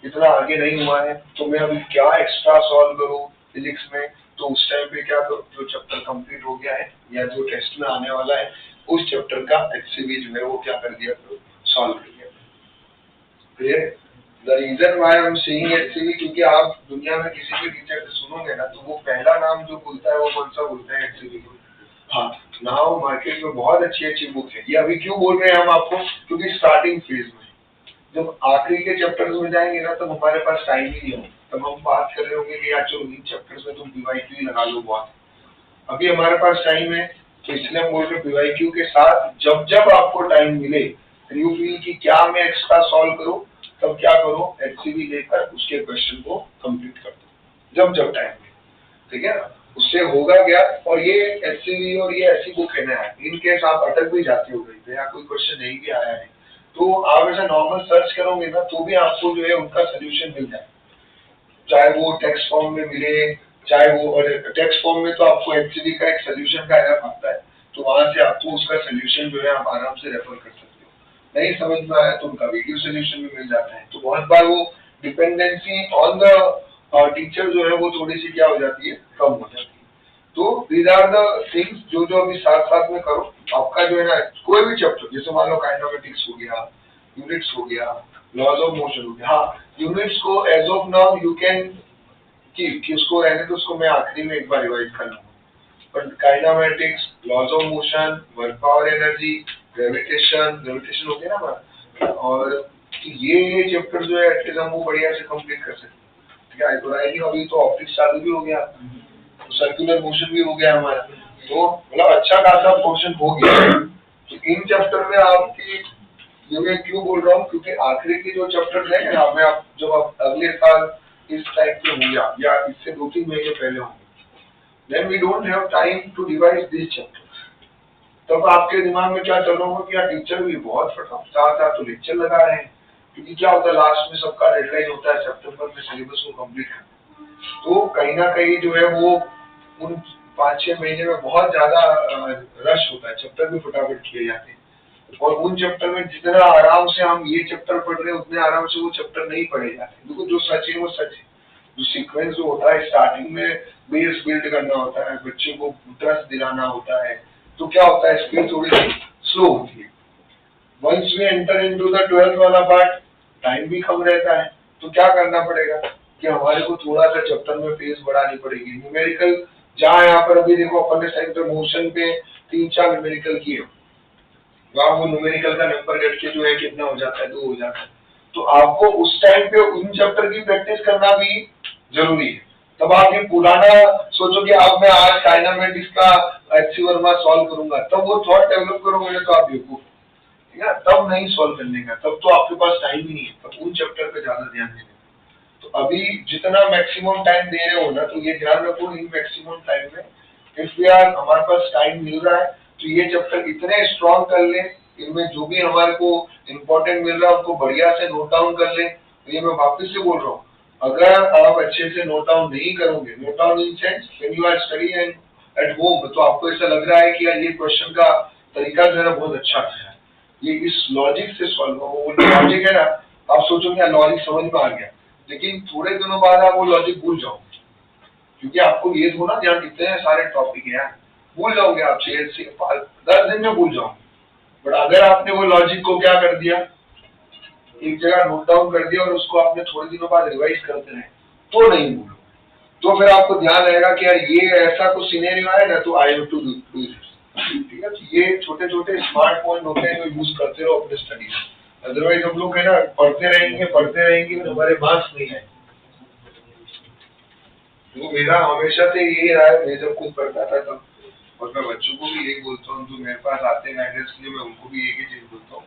इतना आगे नहीं हुआ है तो मैं अभी क्या एक्स्ट्रा सॉल्व करूँ फिजिक्स में, तो उस टाइम पे क्या करो, जो चैप्टर कंप्लीट हो गया है या जो टेस्ट में आने वाला है उस चैप्टर का HCV जो है वो क्या कर दिया करो, सॉल्व कर दिया। Clear? The reason why I am saying HCV, क्योंकि आप दुनिया में किसी भी टीचर से सुनोगे ना तो वो पहला नाम जो बोलता है वो कौन सा बोलता है, HCV। हाँ, नाउ मार्केट में बहुत अच्छी बुक है। ये अभी क्यों बोल रहे हैं हम आपको, क्योंकि स्टार्टिंग फेज में, जब आखिरी के चैप्टर्स में जाएंगे ना तब हमारे पास टाइम ही नहीं होगा, तब हम बात कर रहे होंगे कि यार चलो इन चैप्टर्स में तुम PYQ लगा लो बहुत। अभी हमारे पास टाइम है तो इसलिए हम बोल रहे हैं PYQ के साथ जब जब आपको टाइम मिले, यू फील कि क्या मैं एक्स्ट्रा सॉल्व करूं, तब क्या करो, HCV लेकर उसके क्वेश्चन को कंप्लीट कर दो जब जब टाइम मिले, ठीक है ना। उससे होगा क्या, और ये HCV और ये ऐसी बुक है ना, इन केस आप अटक भी जाते हो गई या कोई क्वेश्चन नहीं भी आया है तो आप ऐसा नॉर्मल सर्च करोगे ना तो भी आपको जो है उनका सोल्यूशन मिल जाए, चाहे वो टेक्स्ट फॉर्म में मिले, चाहे वो, और टेक्स्ट फॉर्म में तो आपको HCV का एक सोल्यूशन का ऐप आता है तो वहां से आपको उसका सोल्यूशन जो है आप आराम से रेफर कर सकते हो। नहीं समझ में आया तो उनका वीडियो सोल्यूशन भी मिल जाता है। तो बहुत बार वो डिपेंडेंसी ऑन द टीचर जो है वो थोड़ी सी क्या हो जाती है, कम हो जाती है। तो दीज आर द थिंग्स जो अभी साथ साथ में करो, आपका जो है ना कोई भी चैप्टर, जैसे मान लो काइनेमेटिक्स हो गया, यूनिट्स हो गया, लॉज ऑफ मोशन हो गया। हाँ, यूनिट्स को as of now you can कि उसको रहने तो उसको मैं आखिरी में एक बार रिवाइज कर लूंगा, but kinematics, laws of motion, work power energy, gravitation हो गया ना हमारा, और ये चैप्टर जो है एटलीस्ट हम वो बढ़िया से कंप्लीट कर सकते हैं। ठीक है, तो राइटिंग अभी तो ऑप्टिक्स चालू भी हो गया, सर्कुलर मोशन भी हो गया हमारा, तो मतलब अच्छा खासा पोर्शन हो गया। तो इन चैप्टर में आपकी, ये मैं क्यों बोल रहा हूँ, क्योंकि आखिरी के जो चैप्टर है ना, में आप जब आप अगले साल इस टाइप के होंगे या इससे 2-3 महीने पहले होंगे, then we don't have time to revise this chapter. तब आपके दिमाग में क्या चल रहा होगा कि यार टीचर भी बहुत फटाफट तो लेक्चर लगा रहे हैं, क्योंकि क्या होता है लास्ट में सबका डेडलाइन होता है सितंबर में सिलेबस को कंप्लीट करना। तो कहीं ना कहीं जो है वो उन 5-6 महीने में बहुत ज्यादा रश होता है, चैप्टर भी फटाफट किए जाते हैं, और उन चैप्टर में जितना आराम से हम ये चैप्टर पढ़ रहे हैं उतने आराम से वो चैप्टर नहीं पढ़े जाते। देखो जो सच है वो सच है, जो सीक्वेंस जो होता है स्टार्टिंग में बेस बिल्ड करना होता है, बच्चे को ट्रस्ट दिलाना होता है, तो क्या होता है स्पीड थोड़ी स्लो होती है। Once we enter into the 12th वाला पार्ट, टाइम भी कम रहता है, तो क्या करना पड़ेगा कि हमारे को थोड़ा सा चैप्टर में पेस बढ़ानी पड़ेगी। न्यूमेरिकल जहाँ यहाँ पर अभी देखो अपन ने साइड पे मोशन पे 3-4 न्यूमेरिकल किए, वहाँ वो न्यूमेरिकल का नंबर कट के जो है कितना हो जाता है, 2 हो जाता है। तो आपको उस टाइम पे उन चैप्टर की प्रैक्टिस करना भी जरूरी है। तब आप ये पुराना सोचो कि अब मैं आज काइनेमेटिक्स का HC वर्मा सॉल्व करूंगा, तब वो थॉट डेवलप करोगे तो आप बेवकूफ, ठीक है, तब नहीं सॉल्व करने का, तब तो आपके पास टाइम ही नहीं है, तब उन चैप्टर पे ज्यादा ध्यान देना। तो अभी जितना मैक्सिमम टाइम दे रहे हो ना, तो ये ध्यान रखो इन मैक्सिमम टाइम में इफ वी आर, हमारे पास टाइम मिल रहा है तो ये चैप्टर इतने स्ट्रॉन्ग कर ले, इनमें जो भी हमारे को इम्पोर्टेंट मिल रहा है उनको बढ़िया से नोट डाउन कर ले। तो ये मैं वापस से बोल रहा हूँ, अगर आप अच्छे से नोट डाउन नहीं करोगे, note down in sense when you are studying at home, तो आपको ऐसा लग रहा है कि यार ये क्वेश्चन का तरीका जो है बहुत अच्छा है, ये इस लॉजिक से सॉल्व हो, वो लॉजिक है ना, आप सोचोगे लॉजिक समझ में आ गया, लेकिन थोड़े दिनों बाद आप वो लॉजिक भूल जाओगे, क्योंकि आपको ये थोड़ा ध्यान, कितने सारे टॉपिक हैं, भूल जाओगे आप 6 से 10 दिन में भूल जाओगे। बट अगर आपने वो लॉजिक को क्या कर दिया, एक जगह नोट डाउन कर दिया और उसको आपने थोड़े दिनों बाद रिवाइज करते रहे, तो नहीं भूलोगे। तो फिर आपको ध्यान रहेगा कि यार ये ऐसा कुछ सिनेरियो है ना, तो I have to do this, ठीक है। तो ये छोटे छोटे स्मार्ट पॉइंट होते हैं जो यूज करते रहो अपने स्टडी में, अदरवाइज हम लोग है ना पढ़ते रहेंगे हमारे मार्क्स नहीं आए। तो मेरा हमेशा से यही रहा है, मैं जब खुद पढ़ता था तब, और मैं बच्चों को भी यही बोलता हूँ जो मेरे पास आते हैं गाइडेंस के लिए, मैं उनको भी एक ही चीज बोलता हूँ,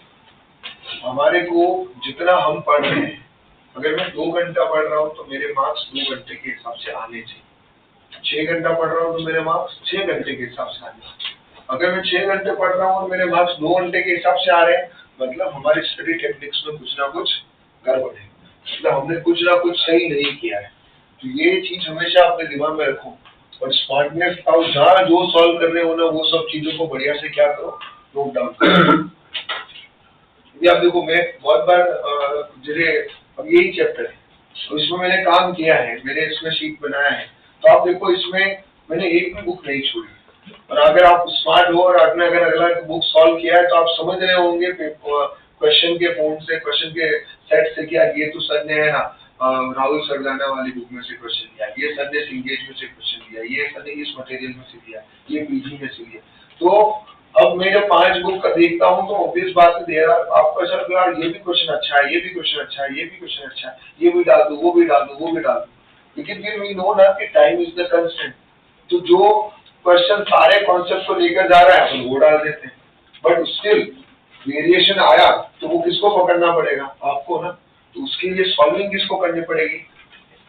हमारे को जितना हम पढ़ रहे हैं, अगर मैं 2 घंटा पढ़ रहा हूँ तो मेरे मार्क्स 2 घंटे के हिसाब से आने चाहिए। 6 घंटा पढ़ रहा हूँ तो मेरे मार्क्स 6 घंटे के हिसाब से आने चाहिए। अगर मैं 6 घंटे पढ़ रहा हूँ और मेरे मार्क्स 2 घंटे के हिसाब से आ रहे हैं, मतलब हमारी स्टडी टेक्निक्स में कुछ ना कुछ गड़बड़ है, मतलब हमने कुछ ना कुछ सही नहीं किया है। तो ये चीज हमेशा अपने दिमाग में रखो, और स्मार्टनेस आओ, जहाँ जो सॉल्व कर रहे हो ना वो सब चीजों को बढ़िया से क्या करो, नोट डाउन करो। आप देखो मैं बहुत बार जैसे अब यही चैप्टर है, तो इसमें मैंने काम किया है, मैंने इसमें शीट बनाया है, तो आप देखो इसमें मैंने एक भी बुक नहीं छोड़ी। और अगर आप स्मार्ट हो और आपने अगर अगला बुक सॉल्व किया है तो आप समझ रहे होंगे क्वेश्चन के फॉर्म से, क्वेश्चन के सेट से, क्या ये तो सर ने है ना राहुल सरदाना वाली बुक में से क्वेश्चन दिया, ये सर ने सिंगेज में से क्वेश्चन दिया, ये सर ने इस मटेरियल में से दिया, ये पीजी में से दिया। तो अब मैं जब 5 बुक का देखता हूँ तो ऑब्वियस बात है दे रहा आपका सर यार ये भी क्वेश्चन अच्छा है, ये भी क्वेश्चन अच्छा है, ये भी क्वेश्चन अच्छा है, ये भी डाल दो, वो भी डाल दो, वो भी डाल दो। लेकिन फिर वी नो ना कि टाइम इज द कंस्टेंट, तो जो क्वेश्चन सारे कॉन्सेप्ट को लेकर जा रहा है अपन वो डाल देते हैं, बट स्टिल वेरिएशन आया तो वो किसको पकड़ना पड़ेगा? आपको ना। तो उसके लिए सॉल्विंग किसको करनी पड़ेगी?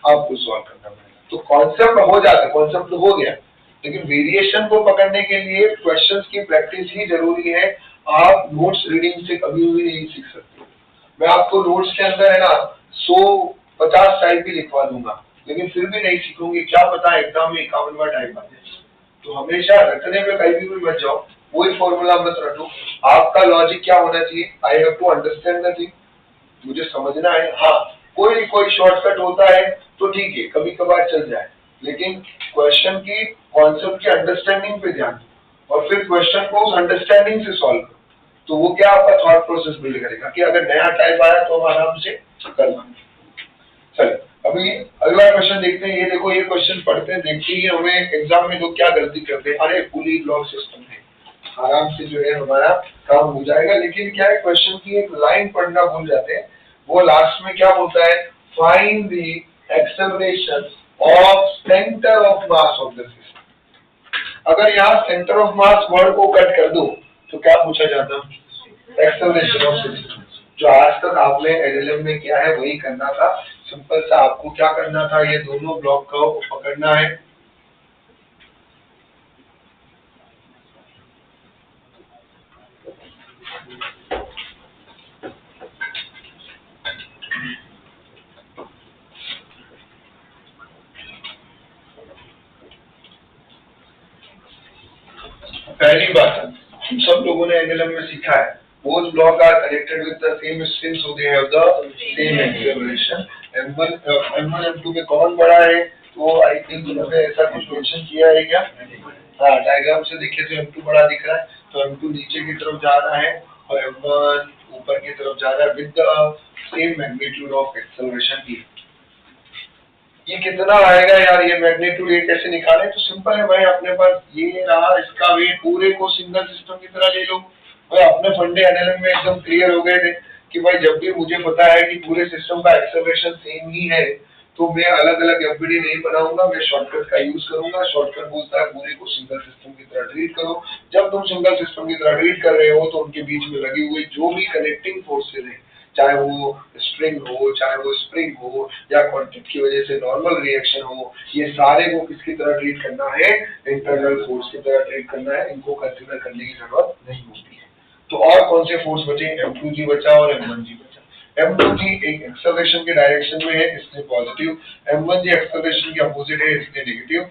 आपको सॉल्व करना पड़ेगा। तो कॉन्सेप्ट हो जाता है, कॉन्सेप्ट तो हो गया, लेकिन वेरिएशन को पकड़ने के लिए क्वेश्चंस की प्रैक्टिस ही जरूरी है। आप नोट्स रीडिंग से कभी भी नहीं सीख सकते। मैं आपको नोट्स के अंदर है ना 150 टाइप भी लिखवा दूंगा, लेकिन फिर भी नहीं सीखोगे, क्या पता एग्जाम में 51वां टाइप आ जाए। तो हमेशा रटने में कहीं भी मत जाओ, वही फॉर्मूला मत रटो। आपका लॉजिक क्या होना चाहिए? I have to understand the thing, मुझे समझना है। हाँ, कोई कोई शॉर्टकट होता है तो ठीक है, कभी कभार चल जाए, लेकिन क्वेश्चन की कॉन्सेप्ट की अंडरस्टैंडिंग पे ध्यान दो और फिर क्वेश्चन को उस अंडरस्टैंडिंग से सॉल्व करो। तो वो क्या आपका थॉट प्रोसेस बिल्ड करेगा कि अगर नया टाइप आया तो हम आराम से कर लेंगे। चलिए अभी अगला क्वेश्चन देखते हैं। ये देखो, ये क्वेश्चन पढ़ते हैं, देखते ही हमें एग्जाम में लोग क्या गलती करते हैं। अरे पुली ब्लॉक सिस्टम है, आराम से जो है हमारा काम हो जाएगा। लेकिन क्या है, क्वेश्चन की एक लाइन पढ़ना भूल जाते हैं। वो लास्ट में क्या बोलता है? Find the acceleration of centre of mass of the system. अगर यहाँ सेंटर ऑफ मास वर्ड को कट कर दो तो क्या पूछा जाता? Acceleration of system. जो आज तक आपने एलएलएम में किया है वही करना था। सिंपल सा आपको क्या करना था, ये दोनों ब्लॉक को पकड़ना है, पहली बात हम सब लोगों ने एलएलएम में सीखा है, both block are connected with the same string so they have the same acceleration। m1 m2 में कौन बड़ा है? तो आई थिंक उन्होंने ऐसा कुछ मेंशन किया है क्या? हाँ, डायग्राम से देखिए तो m2 बड़ा दिख रहा है, तो m2 नीचे की तरफ जा रहा है और m1 ऊपर की तरफ जा रहा है with the same magnitude of acceleration e। ये कितना आएगा यार, ये मैग्नीट्यूड ये कैसे निकाले? तो सिंपल है भाई, अपने पास ये रहा, इसका वेट पूरे को सिंगल सिस्टम की तरह ले लो। भाई अपने फंडे एनालिसिस में एकदम क्लियर हो गए थे कि भाई जब भी मुझे पता है कि पूरे सिस्टम का एक्सेलरेशन सेम ही है तो मैं अलग अलग एफबीडी नहीं बनाऊंगा, मैं शॉर्टकट का यूज करूंगा। शॉर्टकट बोलता है पूरे को सिंगल सिस्टम की तरह ट्रीट करो। जब तुम सिंगल सिस्टम की तरह ट्रीट कर रहे हो तो उनके बीच में लगी हुई जो भी कनेक्टिंग फोर्सेज है, चाहे वो स्ट्रिंग हो, चाहे वो स्प्रिंग हो, या कॉन्टैक्ट की वजह से नॉर्मल रिएक्शन हो, ये सारे को किसकी तरह ट्रीट करना है? इंटरनल फोर्स की तरह ट्रीट करना है। इनको कंसीडर करने की जरूरत नहीं होती है। तो और कौन से फोर्स बचे? m2g बचा और m1g बचा। m2g एक एक्सेलरेशन के डायरेक्शन में है, इसलिए पॉजिटिव। m1g एक्सेलरेशन के अपोजिट है, इसलिए नेगेटिव।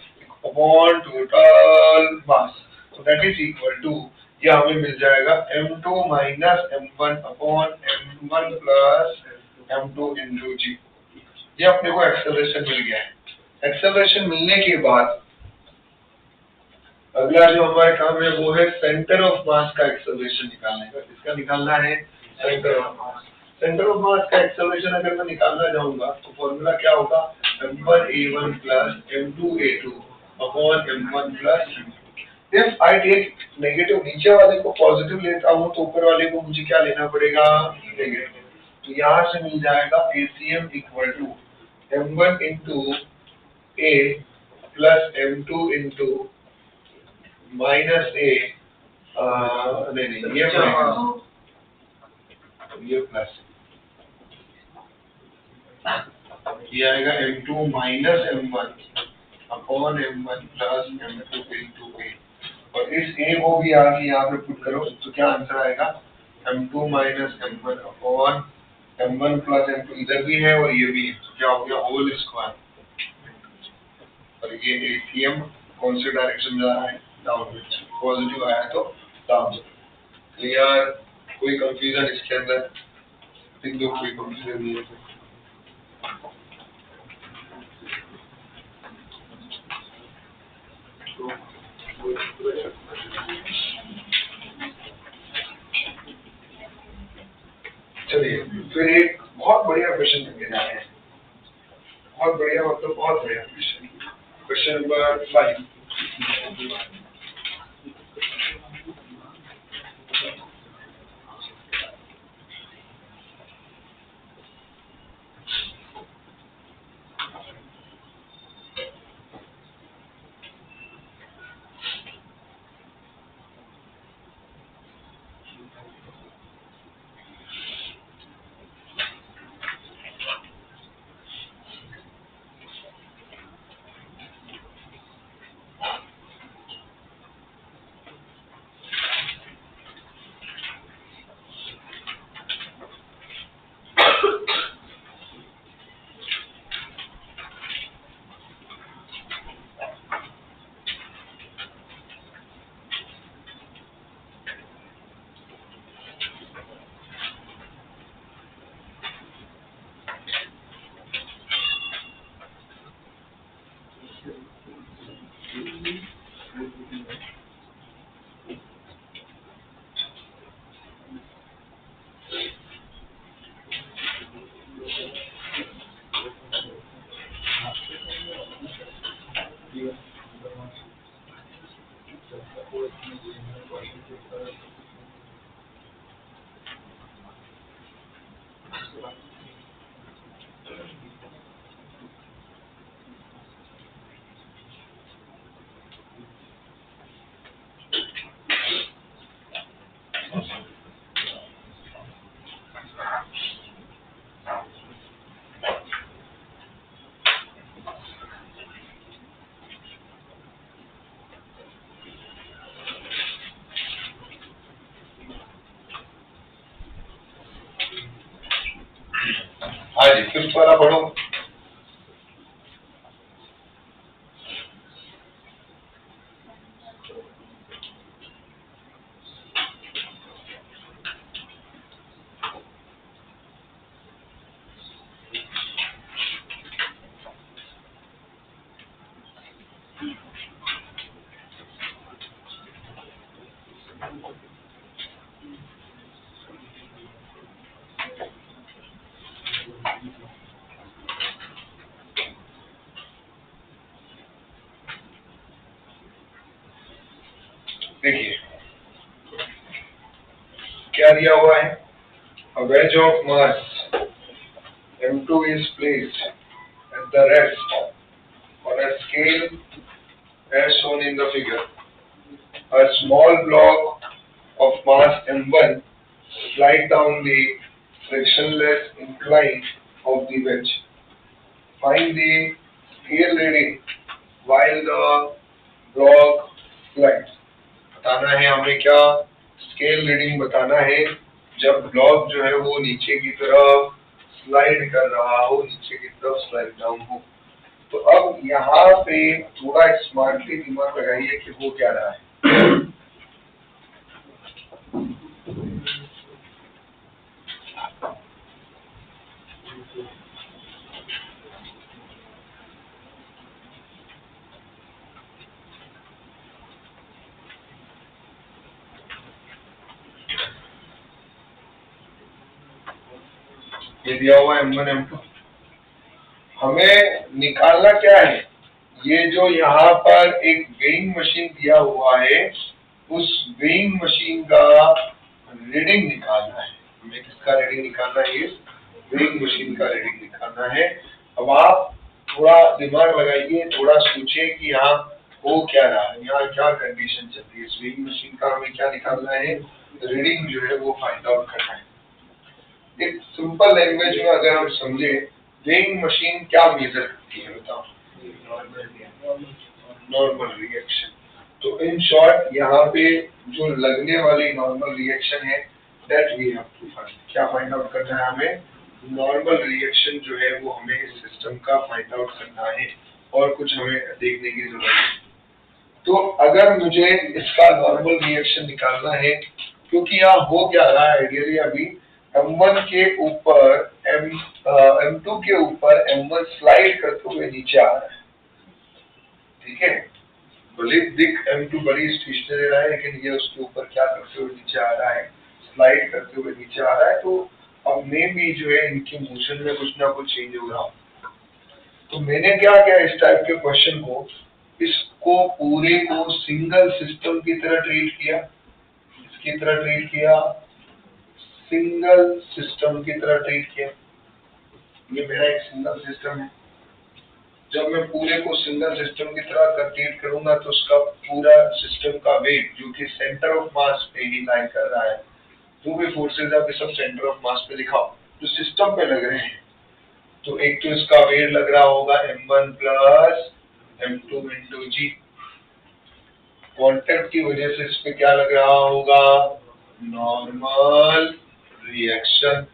अपॉन टोटल मास, तो दैट इज इक्वल टू, या हमें मिल जाएगा m2 minus m1 upon m1 plus m2 into g। ये अपने को एक्सेलरेशन मिल गया है। एक्सेलरेशन मिलने के बाद अगला जो हमारा काम है वो है सेंटर ऑफ मास का एक्सेलरेशन निकालने का। इसका निकालना है centre of mass. Centre of मास का एक्सेलरेशन अगर मैं निकालना चाहूंगा तो फॉर्मूला क्या होगा? m1a1 plus m2a2 upon m1 plus. If I take negative, नीचे वाले को पॉजिटिव लेता हूं तो ऊपर वाले को मुझे क्या लेना पड़ेगा? नेगेटिव। तो यहाँ से मिल जाएगा ACM equal to m1 into a plus m2 into minus a, नहीं ये प्लस, ये आएगा m2 minus m1 upon m1 plus m2 into a. और इस a को भी आगे यहाँ पे पुट करो तो क्या आंसर आएगा? m2 minus m1 upon m1 plus m2, इधर भी है और ये भी है, तो क्या हो गया? Whole square. और ये ACM कौन से डायरेक्शन में जा रहा है? डाउनवर्ड। पॉजिटिव आया तो डाउनवर्ड। क्लियर? कोई कंफ्यूजन इसके अंदर? कोई कंफ्यूजन नहीं है। चलिए फिर एक बहुत बढ़िया क्वेश्चन करके जा रहे हैं, बहुत बढ़िया मतलब बहुत बढ़िया क्वेश्चन। Question number 5। हाँ जी, फिफ्थ वाला पढ़ो। देखिए क्या दिया हुआ है, a wedge of mass M2 is placed at the rest on a scale as shown in the figure. A small block of mass M1 slide down the frictionless incline of the wedge. Find the scale reading while the block slides. बताना है हमें क्या, scale reading बताना है जब block जो है वो नीचे की तरफ स्लाइड कर रहा हो, नीचे की तरफ स्लाइड डाउन हो। तो अब यहाँ पे थोड़ा स्मार्टली दिमाग लगाइए कि हो क्या रहा है। ये दिया हुआ M1 M2, हमें निकालना क्या है, ये जो यहाँ पर एक वेइंग मशीन दिया हुआ है उस वेइंग मशीन का रीडिंग निकालना है। हमें किसका रीडिंग निकालना है, इस वेइंग मशीन का रीडिंग निकालना है। अब आप थोड़ा दिमाग लगाइए, थोड़ा सोचिए कि यहाँ हो क्या रहा है, यहाँ क्या कंडीशन चल रही है। इस वेइंग मशीन का हमें क्या निकालना है, रीडिंग जो है वो फाइंड आउट करना है। एक सिंपल लैंग्वेज में अगर हम समझे, वेइंग मशीन क्या मेजर करती है बताओ, नॉर्मल रिएक्शन। तो इन शॉर्ट यहाँ पे जो लगने वाली नॉर्मल रिएक्शन है that we have to find. क्या फाइंड आउट करना है हमें, नॉर्मल रिएक्शन जो है वो हमें इस सिस्टम का फाइंड आउट करना है और कुछ हमें देखने की जरूरत है। तो अगर मुझे इसका नॉर्मल रिएक्शन निकालना है, क्योंकि यहाँ हो क्या रहा है आइडियली, अभी M1 के ऊपर M2 के ऊपर M1 स्लाइड करते हुए नीचे आ रहा है, ठीक है। भले दिख M2 बड़ी स्टेशनरी रहा है, लेकिन ये उसके ऊपर क्या करते हुए नीचे आ रहा है, स्लाइड करते हुए नीचे आ रहा है, तो अब मे भी जो है इनके मोशन में कुछ ना कुछ चेंज हो रहा हो। तो मैंने क्या किया इस टाइप के क्वेश्चन को, इसको पूरे को सिंगल सिस्टम की तरह ट्रीट किया, इसकी तरह ट्रीट किया, सिंगल सिस्टम की तरह ट्रीट किया। ये मेरा एक सिंगल सिस्टम है। जब मैं पूरे को सिंगल सिस्टम की तरह ट्रीट करूंगा तो उसका पूरा सिस्टम का वेट जो कि सेंटर ऑफ मास पे ही लाई कर रहा है, जो भी फोर्सेज आप सब सेंटर ऑफ मास पे दिखाओ जो सिस्टम पे लग रहे हैं। तो एक तो इसका वेट लग रहा होगा m1 प्लस m2 इंटू जी। कॉन्टैक्ट की वजह से इस पे क्या लग रहा होगा, नॉर्मल रिएक्शन।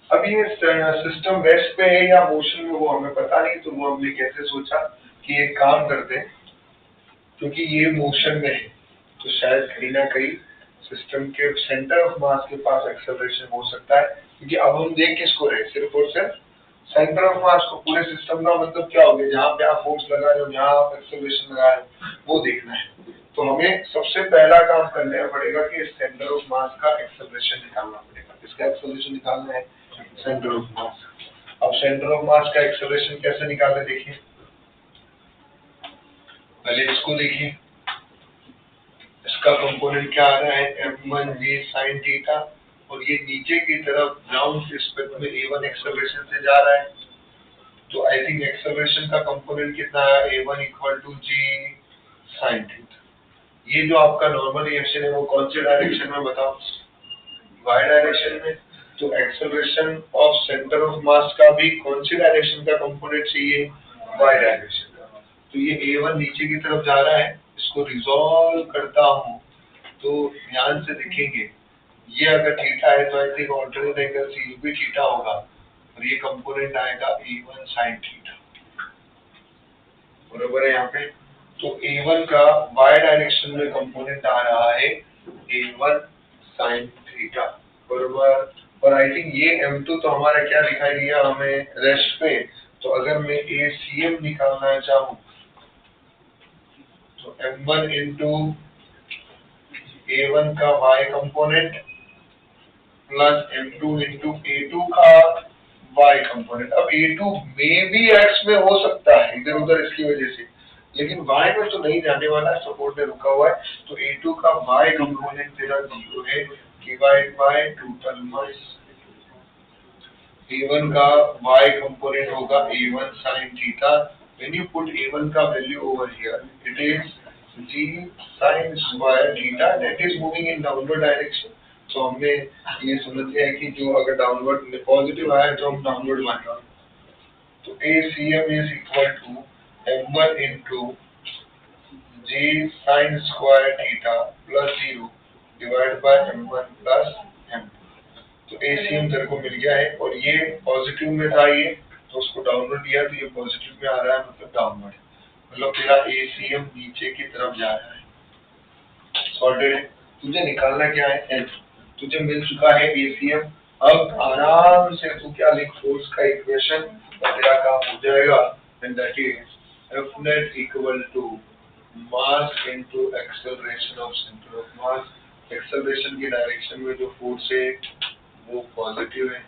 अब ये सिस्टम रेस्ट पे है या मोशन में वो हमें पता नहीं, तो वो हमने कैसे सोचा कि एक काम करते हैं, क्योंकि ये मोशन में है तो शायद कहीं ना कहीं सिस्टम के सेंटर ऑफ मास के पास एक्सेलरेशन हो सकता है, क्योंकि अब हम देख किसको रहे, सिर्फ और सिर्फ सेंटर ऑफ मास को। पूरे सिस्टम का मतलब क्या हो गया, जहाँ पे आप फोर्स लगा रहे हो, जहाँ आप एक्सेलरेशन लगा रहे हो, वो देखना है। तो हमें सबसे पहला काम करना पड़ेगा कि सेंटर ऑफ मास का एक्सेलरेशन निकालना पड़ेगा। इसका एक्सेलरेशन निकालना है सेंटर ऑफ मास। अब सेंटर ऑफ मास का एक्सेलरेशन कैसे निकालना, देखिए पहले इसको देखिए, इसका कंपोनेंट क्या आ रहा है, m1g sin थीटा, और ये नीचे की तरफ ग्राउंड रिस्पेक्ट में a1 एक्सेलरेशन से जा रहा है। तो आई थिंक एक्सेलरेशन का कंपोनेंट कितना है, a1 equal to g sin theta. ये जो आपका नॉर्मल रिएक्शन है वो कौन से डायरेक्शन में बताओ, y डायरेक्शन में। तो एक्सेलरेशन ऑफ सेंटर ऑफ मास का भी कौन सी डायरेक्शन का कंपोनेंट चाहिए, y डायरेक्शन का। तो ये a1 नीचे की तरफ जा रहा है, इसको रिजॉल्व करता हूँ तो ध्यान से देखेंगे, ये अगर थीटा है तो आई थिंक ऑल्टरनेट एंगल से ये भी थीटा होगा, और ये कंपोनेंट आएगा a1 sin थीटा, बराबर है यहाँ पे। तो a1 का y डायरेक्शन में कंपोनेंट आ रहा है a1 sin थीटा, बराबर। और आई थिंक ये m2 तो हमारा क्या दिखाई दिया हमें, रेस्ट पे। तो अगर मैं ACM निकालना चाहूँ तो m1 इंटू a1 का y component plus m2 into a2 का y कंपोनेंट। अब a2 में भी x में हो सकता है इधर उधर इसकी वजह से, लेकिन y में तो नहीं जाने वाला है, सपोर्ट में रुका हुआ है। तो a2 का y कंपोनेंट तेरा 0 है, divide by total mass. a1 का y कंपोनेंट होगा a1 sin theta. When you put a1 का value over here, it is g sin square theta, that is moving in downward direction. तो हमने ये समझ लिया है कि जो अगर डाउनवर्ड पॉजिटिव आया तो हम डाउनवर्ड मानेंगे। तो ACM is equal to m1 into g sin square theta plus 0 divide by m1 plus m2। तो ACM तेरे को मिल गया है, और ये पॉजिटिव में था ये, तो उसको डाउनवर्ड दिया तो ये पॉजिटिव में आ रहा है, मतलब डाउनवर्ड, मतलब तेरा ACM नीचे की तरफ जा रहा है। सॉर्टेड है। तुझे निकालना क्या है, L। तुझे मिल चुका है ACM। अब आराम से तू क्या लिख, फोर्स का इक्वेशन, और तेरा काम हो जाएगा। And that is F net equal to mass into acceleration of centre of mass. Acceleration की डायरेक्शन में जो फोर्स है वो पॉजिटिव है।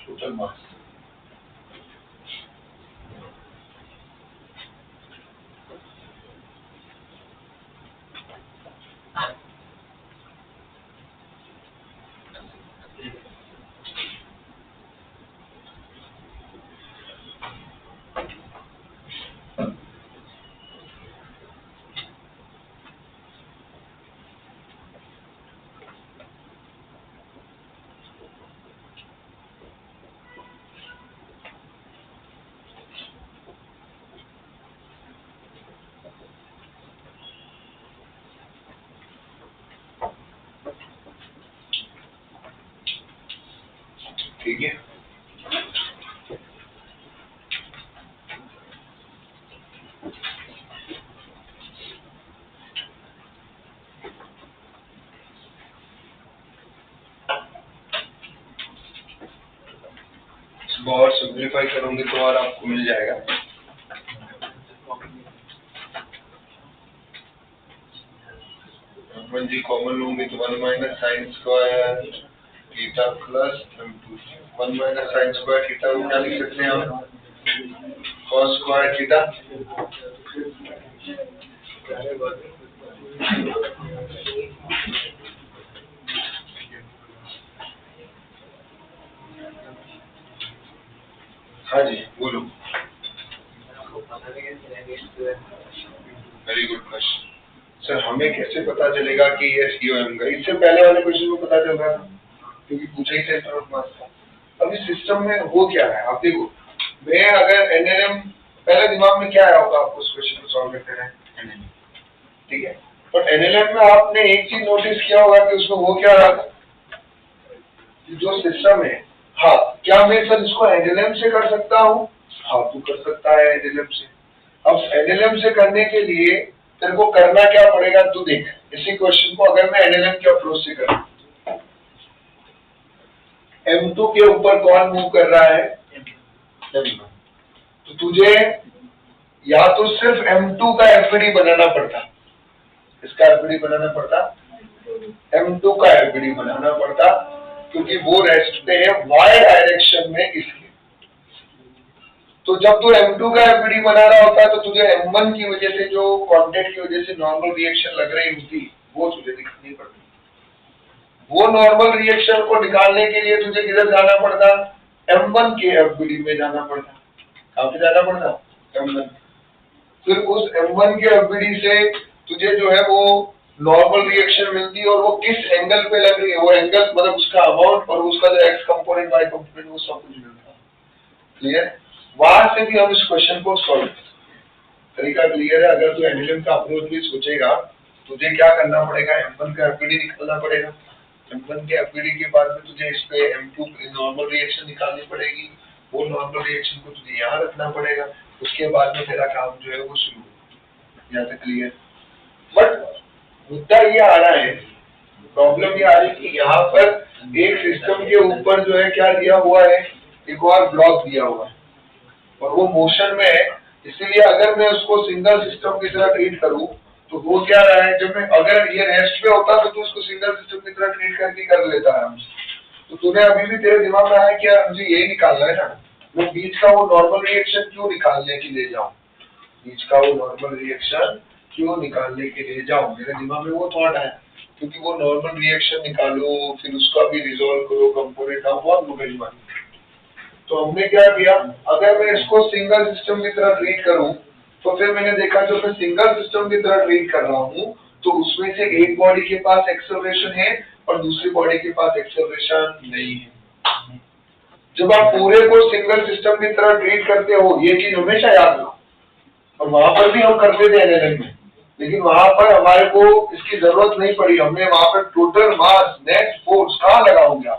टोटल मास ठीक है। और सिंप्लीफाई करूंगी तो और आपको मिल जाएगा। वन जी कॉमन लूंगी तो 1 minus sine square theta plus m2। 1 minus sine square theta को क्या लिख सकते हैं हम? Cos square theta. हाँ जी बोलो। Very good question sir. हमें कैसे पता चलेगा कि ये COM का? इससे पहले वाले क्वेश्चन को पता चल रहा था क्योंकि पूछा ही सेंटर ऑफ मास था। अब इस सिस्टम में हो क्या है आप देखो। मैं अगर NLM पहले दिमाग में क्या आया होगा आपको उस क्वेश्चन को सॉल्व करते रहे, ठीक है। पर NLM में आपने एक चीज नोटिस किया होगा कि उसमें हो क्या रहा था कि जो सिस्टम है, हाँ क्या मैं सर इसको NLM से कर सकता हूँ? हाँ तू कर सकता है NLM से। अब NLM से करने के लिए तेरे को करना क्या पड़ेगा तू देख। इसी क्वेश्चन को अगर मैं NLM के अप्रोच से करूँ, M2 के ऊपर कौन मूव कर रहा है? M1। तो तुझे या तो सिर्फ M2 का FD बनाना पड़ता, इसका FD बनाना पड़ता, M2 का FD बनाना पड़ता क्योंकि वो रेस्ट पे है y डायरेक्शन में इसके। तो जब तू M2 का FD बना रहा होता है तो तुझे M1 की वजह से जो कांटेक्ट की वजह से नॉर्मल रिएक्शन लग रही होती वो तुझे दिखानी पड़ती। वो नॉर्मल रिएक्शन को निकालने के लिए तुझे किधर जाना पड़ता? M1 के FD में जाना पड़ता। कहाँ पे जाना पड़ता? M1। फिर उस M1 के FD से तुझे जो है वो नॉर्मल रिएक्शन मिलती है और वो किस एंगल पे लग रही है, वो एंगल मतलब उसका अमाउंट और उसका जो x कंपोनेंट y कंपोनेंट वो सब कुछ मिलता है। क्लियर? वहां से भी हम इस क्वेश्चन को सॉल्व तरीका क्लियर है। अगर तू NLM का अप्रोच भी सोचेगा तुझे क्या करना पड़ेगा? M1 का FD निकालना पड़ेगा। M1 के FD के बाद में तुझे इस पे M2 नॉर्मल रिएक्शन निकालनी पड़ेगी। वो नॉर्मल रिएक्शन को तुझे यहाँ रखना पड़ेगा। उसके बाद में तेरा काम जो है वो शुरू हो। यहाँ तक क्लियर? बट मुद्दा ये आ रहा है, प्रॉब्लम ये आ रही है कि यहाँ पर एक सिस्टम के ऊपर जो है क्या दिया हुआ है, एक और ब्लॉक दिया हुआ है और वो मोशन में है। इसीलिए अगर मैं उसको सिंगल सिस्टम की तरह ट्रीट करूं तो वो क्या रहा है, जब मैं अगर ये रेस्ट पे होता तो तू उसको सिंगल सिस्टम की तरह ट्रीट करके कर लेता है। तो तूने अभी भी तेरे दिमाग में आया कि मुझे यही निकालना है ना, मैं बीच का वो नॉर्मल रिएक्शन क्यों निकालने के लिए जाऊं, बीच का वो नॉर्मल रिएक्शन क्यों निकालने के लिए जाऊं, मेरे दिमाग में वो थॉट है। क्योंकि वो नॉर्मल रिएक्शन निकालो फिर उसका भी रिजोल्व करो कंपोनेंट ऑफ बहुत मुगल बन। तो हमने क्या किया, अगर मैं इसको सिंगल सिस्टम की तरह ट्रीट करूं तो फिर मैंने देखा जो मैं सिंगल सिस्टम की तरह ट्रीट कर रहा हूं तो उसमें से एक बॉडी के पास एक्सेलरेशन है और दूसरी बॉडी के पास एक्सेलरेशन नहीं है। जब आप पूरे को सिंगल सिस्टम की तरह ट्रीट करते हो ये चीज हमेशा याद रखो। और वहां पर भी हम करते थे NLM में, लेकिन वहां पर हमारे को इसकी जरूरत नहीं पड़ी। हमने वहां पर टोटल मास नेट फोर्स कहाँ लगाओगे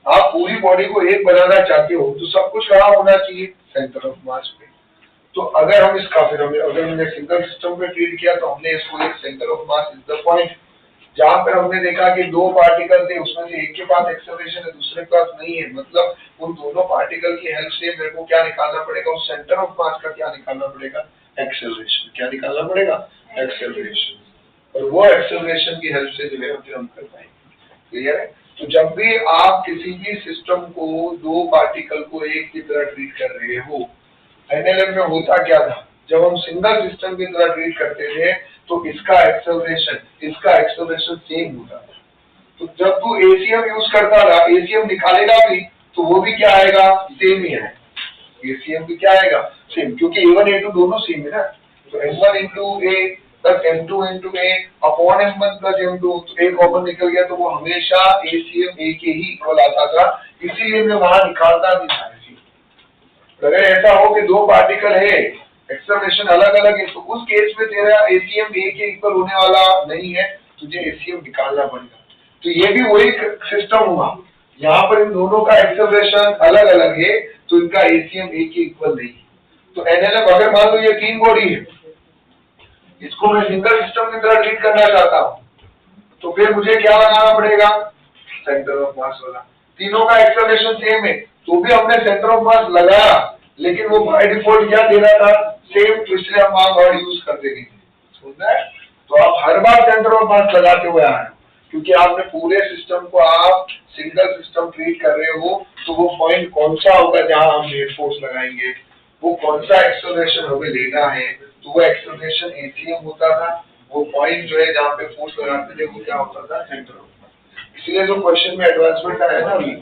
आप पूरी बॉडी को एक बनाना चाहते हो तो सब कुछ कहाँ होना चाहिए? सेंटर ऑफ मास पे। तो अगर हम इसका फिर अगर हमने सिंगल सिस्टम पे ट्रीट किया तो हमने इसको एक centre of mass is the point जहां पर हमने देखा कि दो पार्टिकल थे उसमें से एक के पास एक्सेलरेशन है दूसरे के पास नहीं है, मतलब उन दोनों पार्टिकल की हेल्प से मेरे को क्या निकालना पड़ेगा, उस सेंटर ऑफ मास का क्या निकालना पड़ेगा? एक्सेलरेशन। क्या निकालना पड़ेगा? एक्सेलरेशन। और वो एक्सेलरेशन की हेल्प से जो है फिर हम कर पाएंगे। क्लियर है? तो जब भी आप किसी भी सिस्टम को दो पार्टिकल को एक की तरह ट्रीट कर रहे हो, NLM में होता क्या था, जब हम सिंगल सिस्टम की तरह ट्रीट करते थे तो इसका एक्सेलरेशन सेम होता था। तो जब तू ACM यूज करता था, ACM निकालेगा भी तो वो भी क्या आएगा? सेम ही है। ACM भी क्या आएगा? सेम, क्योंकि A1 A2 दोनों सेम है ना। तो M1 into A plus M2 into A upon M1 plus M2, तो एक कॉमन निकल गया तो वो हमेशा ACM A के ही इक्वल आता था, इसीलिए मैं वहां निकालता भी था। अगर ऐसा हो कि दो पार्टिकल है एक्सेलरेशन अलग अलग है तो उस केस में तेरा ACM A के इक्वल होने वाला नहीं है, तुझे ACM निकालना पड़ेगा। तो ये भी वही सिस्टम हुआ, यहाँ पर इन दोनों का एक्सेलरेशन अलग अलग है तो इनका ACM A के इक्वल नहीं है। तो NLM अगर मान लो ये तीन बॉडी है, इसको मैं सिंगल सिस्टम की तरह ट्रीट करना चाहता हूँ तो फिर मुझे क्या बनाना पड़ेगा? सेंटर ऑफ मास वाला। तीनों का एक्सेलरेशन सेम है तो भी हमने सेंटर ऑफ मास लगाया, लेकिन वो बाय डिफॉल्ट क्या दे रहा था, सेम, तो इसलिए हम वहां वर्ड यूज कर देंगे। समझ रहे? तो आप हर बार सेंटर ऑफ मास लगाते हुए आए, क्योंकि आपने पूरे सिस्टम को आप सिंगल सिस्टम ट्रीट कर रहे हो, तो वो पॉइंट कौन सा होगा जहां हम नेट फोर्स लगाएंगे, वो कौन सा एक्सेलरेशन हमें लेना है, तो वो एक्सेलरेशन एसीएम होता था, वो पॉइंट जो है जहाँ पे फोर्स लगाते थे वो क्या होता था, सेंटर ऑफ मास। इसलिए जो क्वेश्चन में एडवांसमेंट आया ना अभी,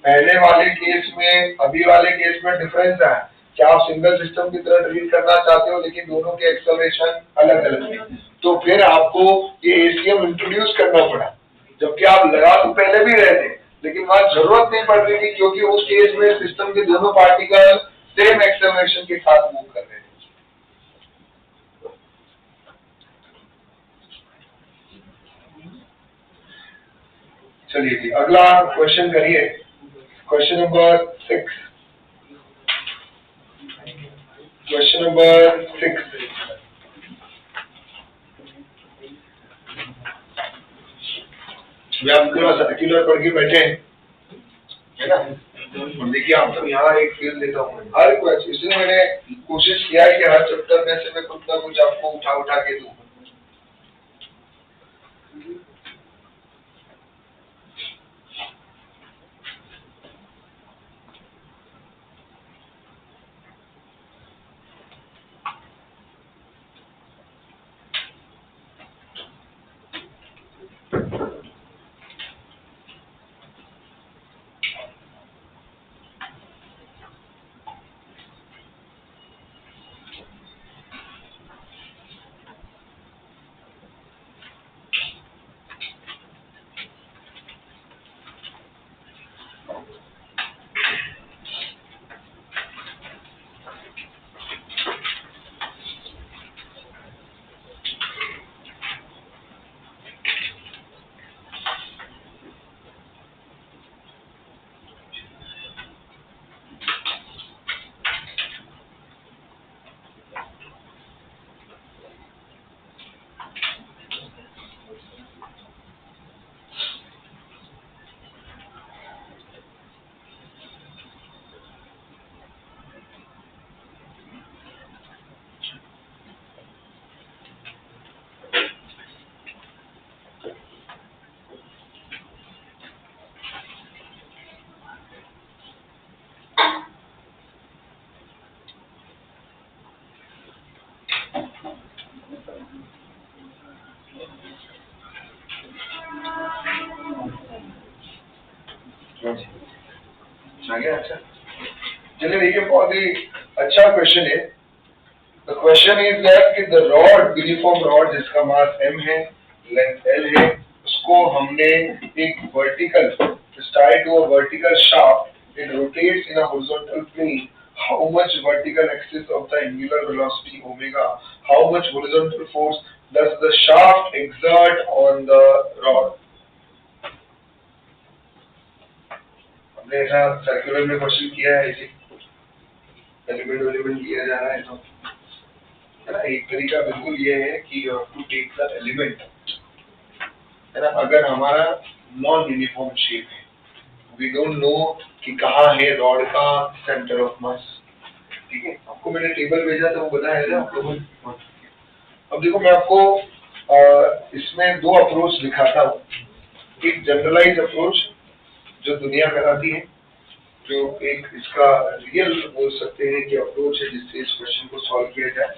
पहले वाले केस में अभी वाले केस में डिफरेंस है कि आप सिंगल सिस्टम की तरह ट्रीट करना चाहते हो, लेकिन दोनों के एक्सेलरेशन अलग अलग है, तो फिर आपको ये एसीएम इंट्रोड्यूस करना पड़ा, जबकि आप लगा तो पहले भी रहे थे, लेकिन वहां जरूरत नहीं पड़ रही थी, क्योंकि उस केस में सिस्टम के दोनों पार्टिकल सेम एक्सेलरेशन के साथ मूव कर रहे थे। चलिए जी, अगला क्वेश्चन करिए, क्वेश्चन नंबर 6। Question number 6। आप पूरा सर्कुलर पढ़ के बैठे है ना, और देखिए आप तो यहाँ एक फील देता हूँ हर क्वेश्चन, इसलिए मैंने कोशिश किया है कि हर चैप्टर में से मैं कुछ ना कुछ आपको उठा उठा के दूं। अच्छा, चलिए देखिए, बहुत ही अच्छा क्वेश्चन है। द क्वेश्चन इज दैट कि द रॉड, यूनिफॉर्म रॉड जिसका मास m है, लेंथ l है, उसको हमने एक vertical tied to a vertical shaft, it rotates in a horizontal plane, how much vertical axis of the angular velocity omega, how much horizontal force does the shaft exert on the rod। हमने ऐसा circular में question किया है, इसी element element किया जा रहा है, तो है ना, एक तरीका बिल्कुल ये है कि you have to take the element, है ना, अगर हमारा नॉन यूनिफॉर्म शेप है, वी डोंट नो कि कहाँ है रॉड का सेंटर ऑफ मास, ठीक है, आपको मैंने टेबल भेजा था वो बताया ना आप लोगों ने। अब देखो मैं आपको इसमें दो अप्रोच दिखाता हूँ, एक जनरलाइज अप्रोच जो दुनिया कराती है, जो एक इसका रियल बोल सकते हैं कि अप्रोच है जिससे इस क्वेश्चन को सॉल्व किया जाए,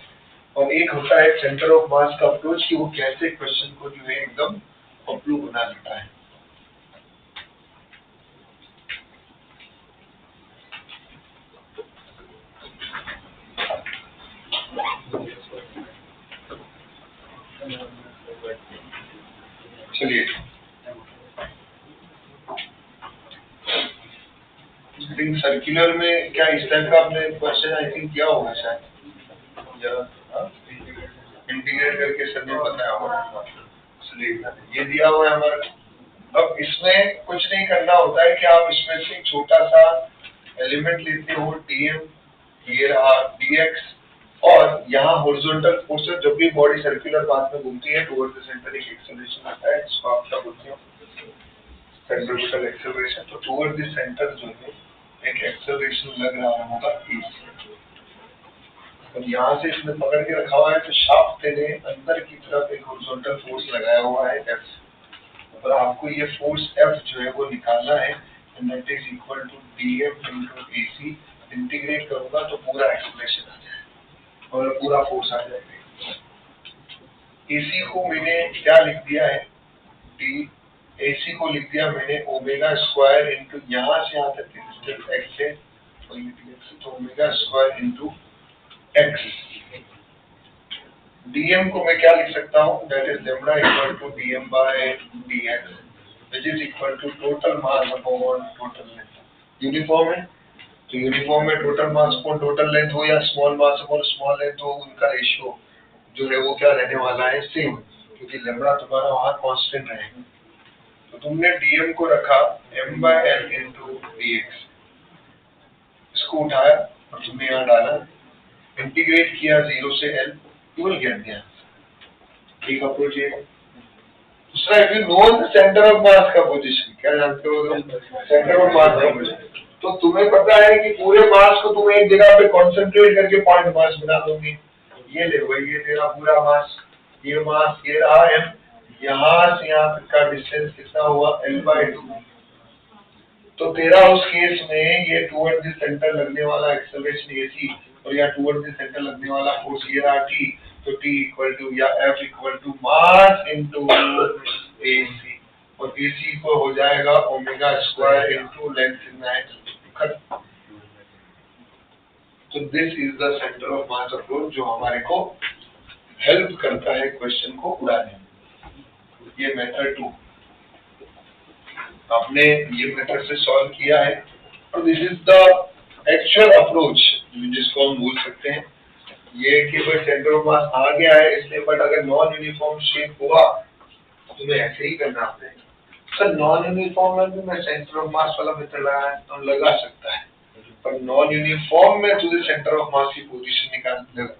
और एक होता है सेंटर ऑफ मास का अप्रोच कि वो कैसे क्वेश्चन को जो है एकदम पपलू बना देता है। चलिए, सर्कुलर में क्या इस टाइप का आपने क्वेश्चन आई थिंक किया होगा शायद, या इंटीग्रेट करके सर ने बताया होगा। चलिए, ये दिया हुआ है हमारा। अब इसमें कुछ नहीं करना होता है कि आप इसमें से छोटा सा एलिमेंट लेते हो टीएम, ये रहा डीएक्स, और यहाँ हॉरिजॉन्टल फोर्सेस जब भी बॉडी सर्कुलर पाथ में घूमती है टुवर्ड्स द सेंटर एक एक्सेलरेशन आता है, इसको आप क्या बोलते हो, सेंट्रीफ्यूगल एक्सेलरेशन। तो टुवर्ड्स द सेंटर जो है एक एक्सेलरेशन लग रहा होगा AC। अब यहाँ से इसने पकड़ के रखा हुआ है तो शाफ्ट ने अंदर की तरफ एक हॉरिजॉन्टल फोर्स लगाया हुआ है F, और आपको ये फोर्स F जो है वो निकालना है, and that is equal to dF into AC। Integrate करूंगा तो पूरा एक्सेलरेशन आ जाएगा और पूरा फोर्स आ जाएगा। AC को मैंने क्या लिख दिया है, AC को लिख दिया मैंने ओमेगा स्क्वायर इंटू यहाँ से यहाँ तक की डिस्टेंस x है, तो omega square into x। dm को मैं क्या लिख सकता हूँ, that is lambda equal to dm by dx which is equal to total mass upon total length. Uniform है तो यूनिफॉर्म में total mass upon total length हो या small mass upon small length हो, उनका रेशियो जो है वो क्या रहने वाला है, सेम, क्योंकि लैम्डा तुम्हारा वहाँ कांस्टेंट रहेगा। तो तुमने dm को रखा m by l into dx, इसको उठाया और तुमने यहाँ डाला, इंटीग्रेट किया 0 से l, you will get the answer। एक अप्रोच ये। दूसरा, if you know the center of mass का पोजीशन, क्या जानते हो तुम सेंटर ऑफ मास का पोजीशन, तो तुम्हें पता है कि पूरे मास को तुम एक जगह पे कॉन्सेंट्रेट करके पॉइंट मास बना दोगे। ये ले भाई, ये तेरा पूरा मास, ये रहा m, यहाँ से यहाँ तक का डिस्टेंस कितना हुआ, l/2। तो तेरा उस केस में ये टुवर्ड द सेंटर लगने वाला एक्सेलरेशन AC और या टुवर्ड द सेंटर लगने वाला फोर्स ये रहा T, तो T इक्वल टू या F equal to mass into AC, और AC को हो जाएगा omega square into length in that. तो this is the centre of mass approach जो हमारे को हेल्प करता है क्वेश्चन को उड़ाने में। ये मेथड 2 आपने ये मेथड से सॉल्व किया है, और this is the actual approach जिसको हम बोल सकते हैं। ये केवल सेंटर ऑफ मास आ गया है इसलिए, बट अगर नॉन यूनिफॉर्म शेप हुआ तो तुम्हें ऐसे ही करना पड़ेगा। सर नॉन यूनिफॉर्म में भी मैं सेंटर ऑफ मास वाला मेथड लगा सकता है, पर नॉन यूनिफॉर्म में तुझे सेंटर ऑफ मास की पोजीशन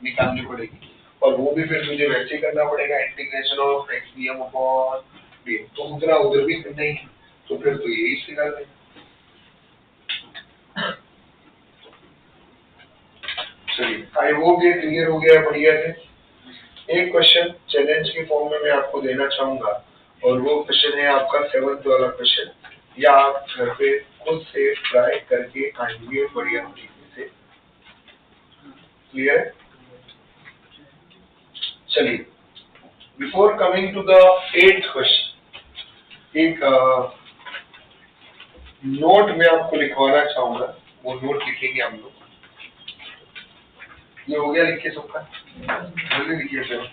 निकालनी पड़ेगी, और वो भी फिर तुझे वैसे ही करना पड़ेगा, integration of x dm upon dx। तो उतना उधर भी करना ही, तो फिर तो यही सिखा दें। चलिए, आई होप ये क्लियर हो गया बढ़िया से। एक क्वेश्चन चैलेंज के फॉर्म में मैं आपको देना चाहूंगा, और वो क्वेश्चन है आपका 7th वाला क्वेश्चन, या आप घर पे खुद से ट्राई करके आएंगे बढ़िया तरीके से। क्लियर? चलिए, before coming to the 8th question, एक नोट मैं आपको लिखवाना चाहूंगा, वो नोट लिखेंगे हम लोग। ये हो गया लिखिए सबका, जल्दी लिखिए सर।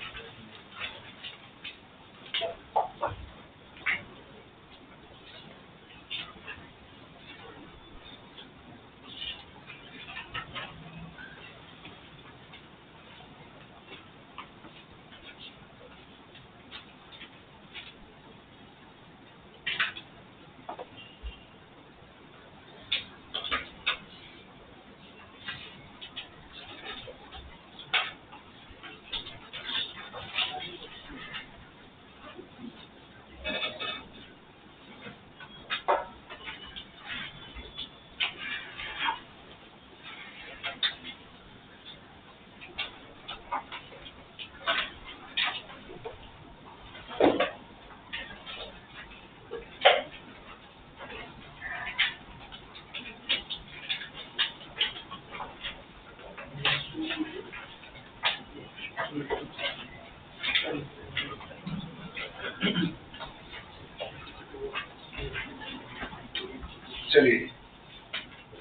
चलिए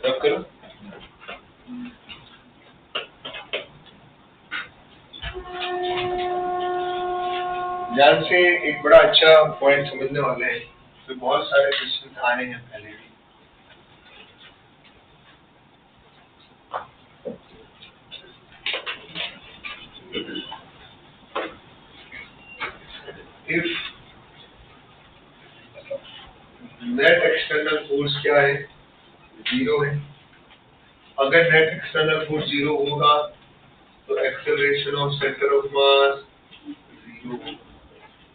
रब करो। ध्यान से एक बड़ा अच्छा पॉइंट समझने वाले हैं, तो बहुत सारे क्वेश्चन आने हैं पहले भी। इफ नेट एक्सटर्नल फोर्स क्या है, 0 है। अगर नेट एक्सटर्नल फोर्स 0 होगा तो एक्सेलरेशन ऑफ सेंटर ऑफ मास 0।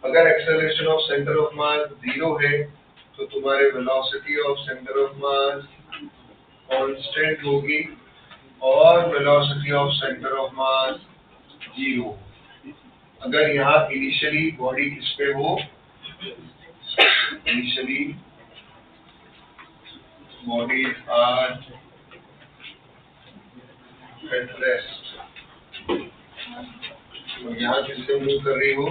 अगर एक्सेलरेशन ऑफ सेंटर ऑफ मास 0 है तो तुम्हारे velocity of centre of mass constant होगी और वेलोसिटी ऑफ सेंटर ऑफ मास 0। अगर यहाँ इनिशियली बॉडी किस पे हो, initially bodies are at rest, तो यहाँ किससे मूव कर रही हो,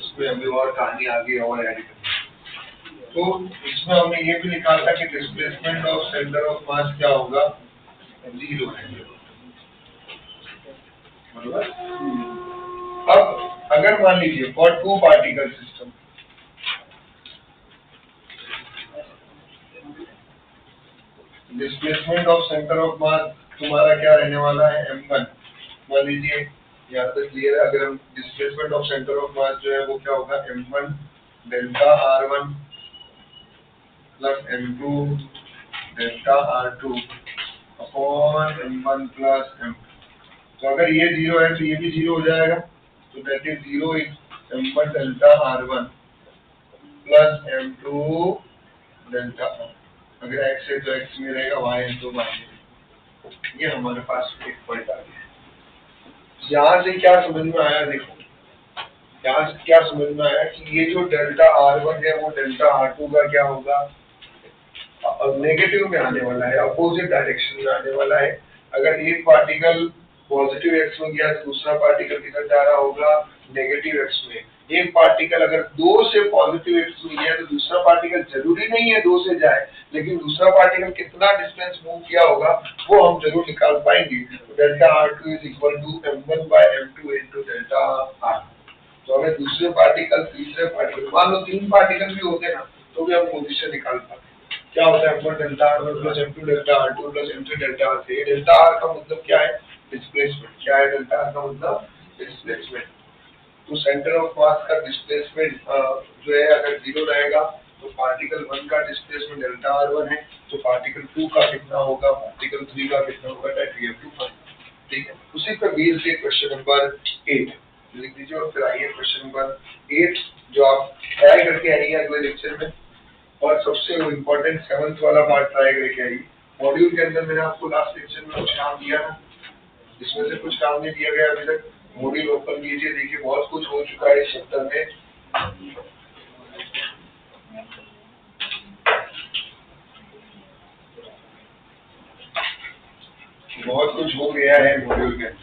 उसमें अभी और कहानी आगे और ऐड करनी। तो इसमें हमने ये भी निकाला कि displacement of centre of mass क्या होगा, 0 है। अब अगर मान लीजिए for two particle system, displacement of centre of mass तुम्हारा क्या रहने वाला है, m1। मान लीजिए यहाँ तक क्लियर है। अगर हम डिस्प्लेसमेंट ऑफ सेंटर ऑफ मास जो है वो क्या होगा, m1 delta r1 plus m2 delta r2 upon m1 plus m2। तो अगर ये 0 है तो ये भी 0 हो जाएगा, तो that is 0 is m1 delta r1 plus m2 delta r। अगर x है तो x में रहेगा, y है तो y में। ये हमारे पास एक पॉइंट आ गया। यहाँ से क्या समझ में आया, देखो यहाँ से क्या समझ में आया कि ये जो डेल्टा r1 है वो डेल्टा r2 का क्या होगा, नेगेटिव में आने वाला है, अपोजिट डायरेक्शन में आने वाला है। अगर एक पार्टिकल पॉजिटिव एक्स में गया तो दूसरा पार्टिकल किधर जा रहा होगा, नेगेटिव एक्स में। एक पार्टिकल अगर 2 से पॉजिटिव एक्स में गया तो दूसरा पार्टिकल जरूरी नहीं है 2 से जाए, लेकिन दूसरा पार्टिकल कितना डिस्टेंस मूव किया होगा वो हम जरूर निकाल पाएंगे। Delta r2 is equal to m1 by m2 into delta r। तो हमें दूसरे पार्टिकल, तीसरे पार्टिकल, मान लो 3 पार्टिकल भी होते ना तो भी हम पोजीशन निकाल पाते। क्या होता है, m1 delta r1 plus m2 delta r2 plus m3 delta r। ये डेल्टा r का मतलब क्या है, डिस्प्लेसमेंट। क्या है डेल्टा r का मतलब, डिस्प्लेसमेंट। तो सेंटर ऑफ मास का डिस्प्लेसमेंट जो है अगर 0 रहेगा तो पार्टिकल 1 का डिस्प्लेसमेंट डेल्टा r1 है, तो पार्टिकल 2 का कितना होगा, पार्टिकल 3 का कितना होगा, that we have to find. ठीक है, उसी पर बेस्ड है क्वेश्चन नंबर 8 लिख दीजिए। और फिर आइए क्वेश्चन नंबर 8 जो आप ट्राई करके आइए अगले लेक्चर में। और सबसे इम्पोर्टेंट 7th वाला पार्ट ट्राई करके आइए। मॉड्यूल के अंदर मैंने आपको लास्ट लेक्चर में कुछ काम दिया ना, इसमें से कुछ काम नहीं दिया गया अभी तक। मॉड्यूल ओपन कीजिए, देखिए बहुत कुछ हो चुका है इस चैप्टर में। बहुत कुछ हो गया है मॉड्यूल के।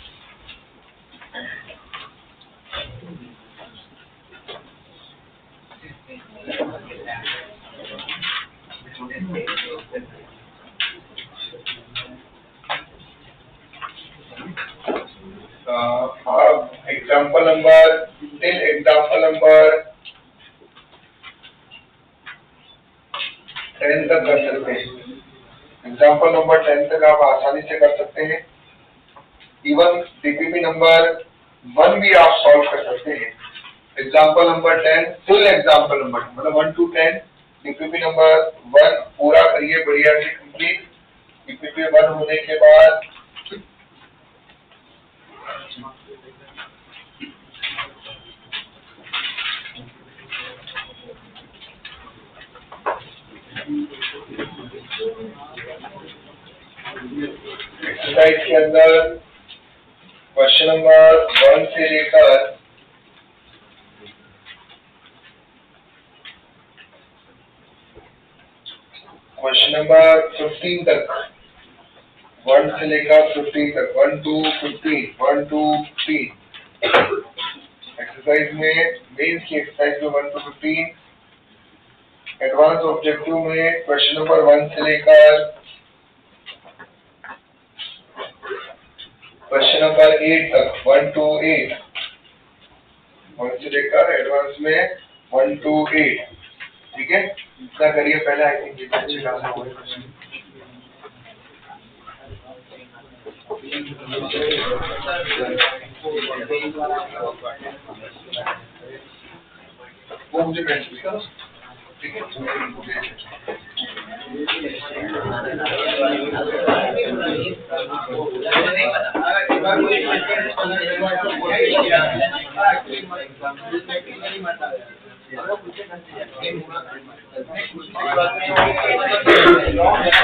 एग्जाम्पल नंबर 10 तक कर सकते हैं। एग्जाम्पल नंबर 10 तक आप आसानी से कर सकते हैं। इवन डीपीपी नंबर 1 भी आप सॉल्व कर सकते हैं। Example number 10 full example number मतलब 1 to 10 डीपीपी नंबर 1 पूरा करिए बढ़िया से कंप्लीट। डीपीपी 1 होने के बाद एक्सरसाइज के अंदर क्वेश्चन नंबर 1 से लेकर क्वेश्चन नंबर 15 तक, 1 से लेकर 15 तक, 1 to 15 एक्सरसाइज में, मेंस की एक्सरसाइज में 1 to 15, एडवांस ऑब्जेक्टिव में क्वेश्चन नंबर 1 से लेकर क्वेश्चन नंबर 8 तक, 1 to 8, 1 से लेकर एडवांस में 1 to 8। ठीक है, इतना करिए पहले। आई थिंक ये अच्छी खासा हुआ है क्वेश्चन। वो मुझे मैसेज करो, ठीक है। नहीं होगा। दूसरी बात में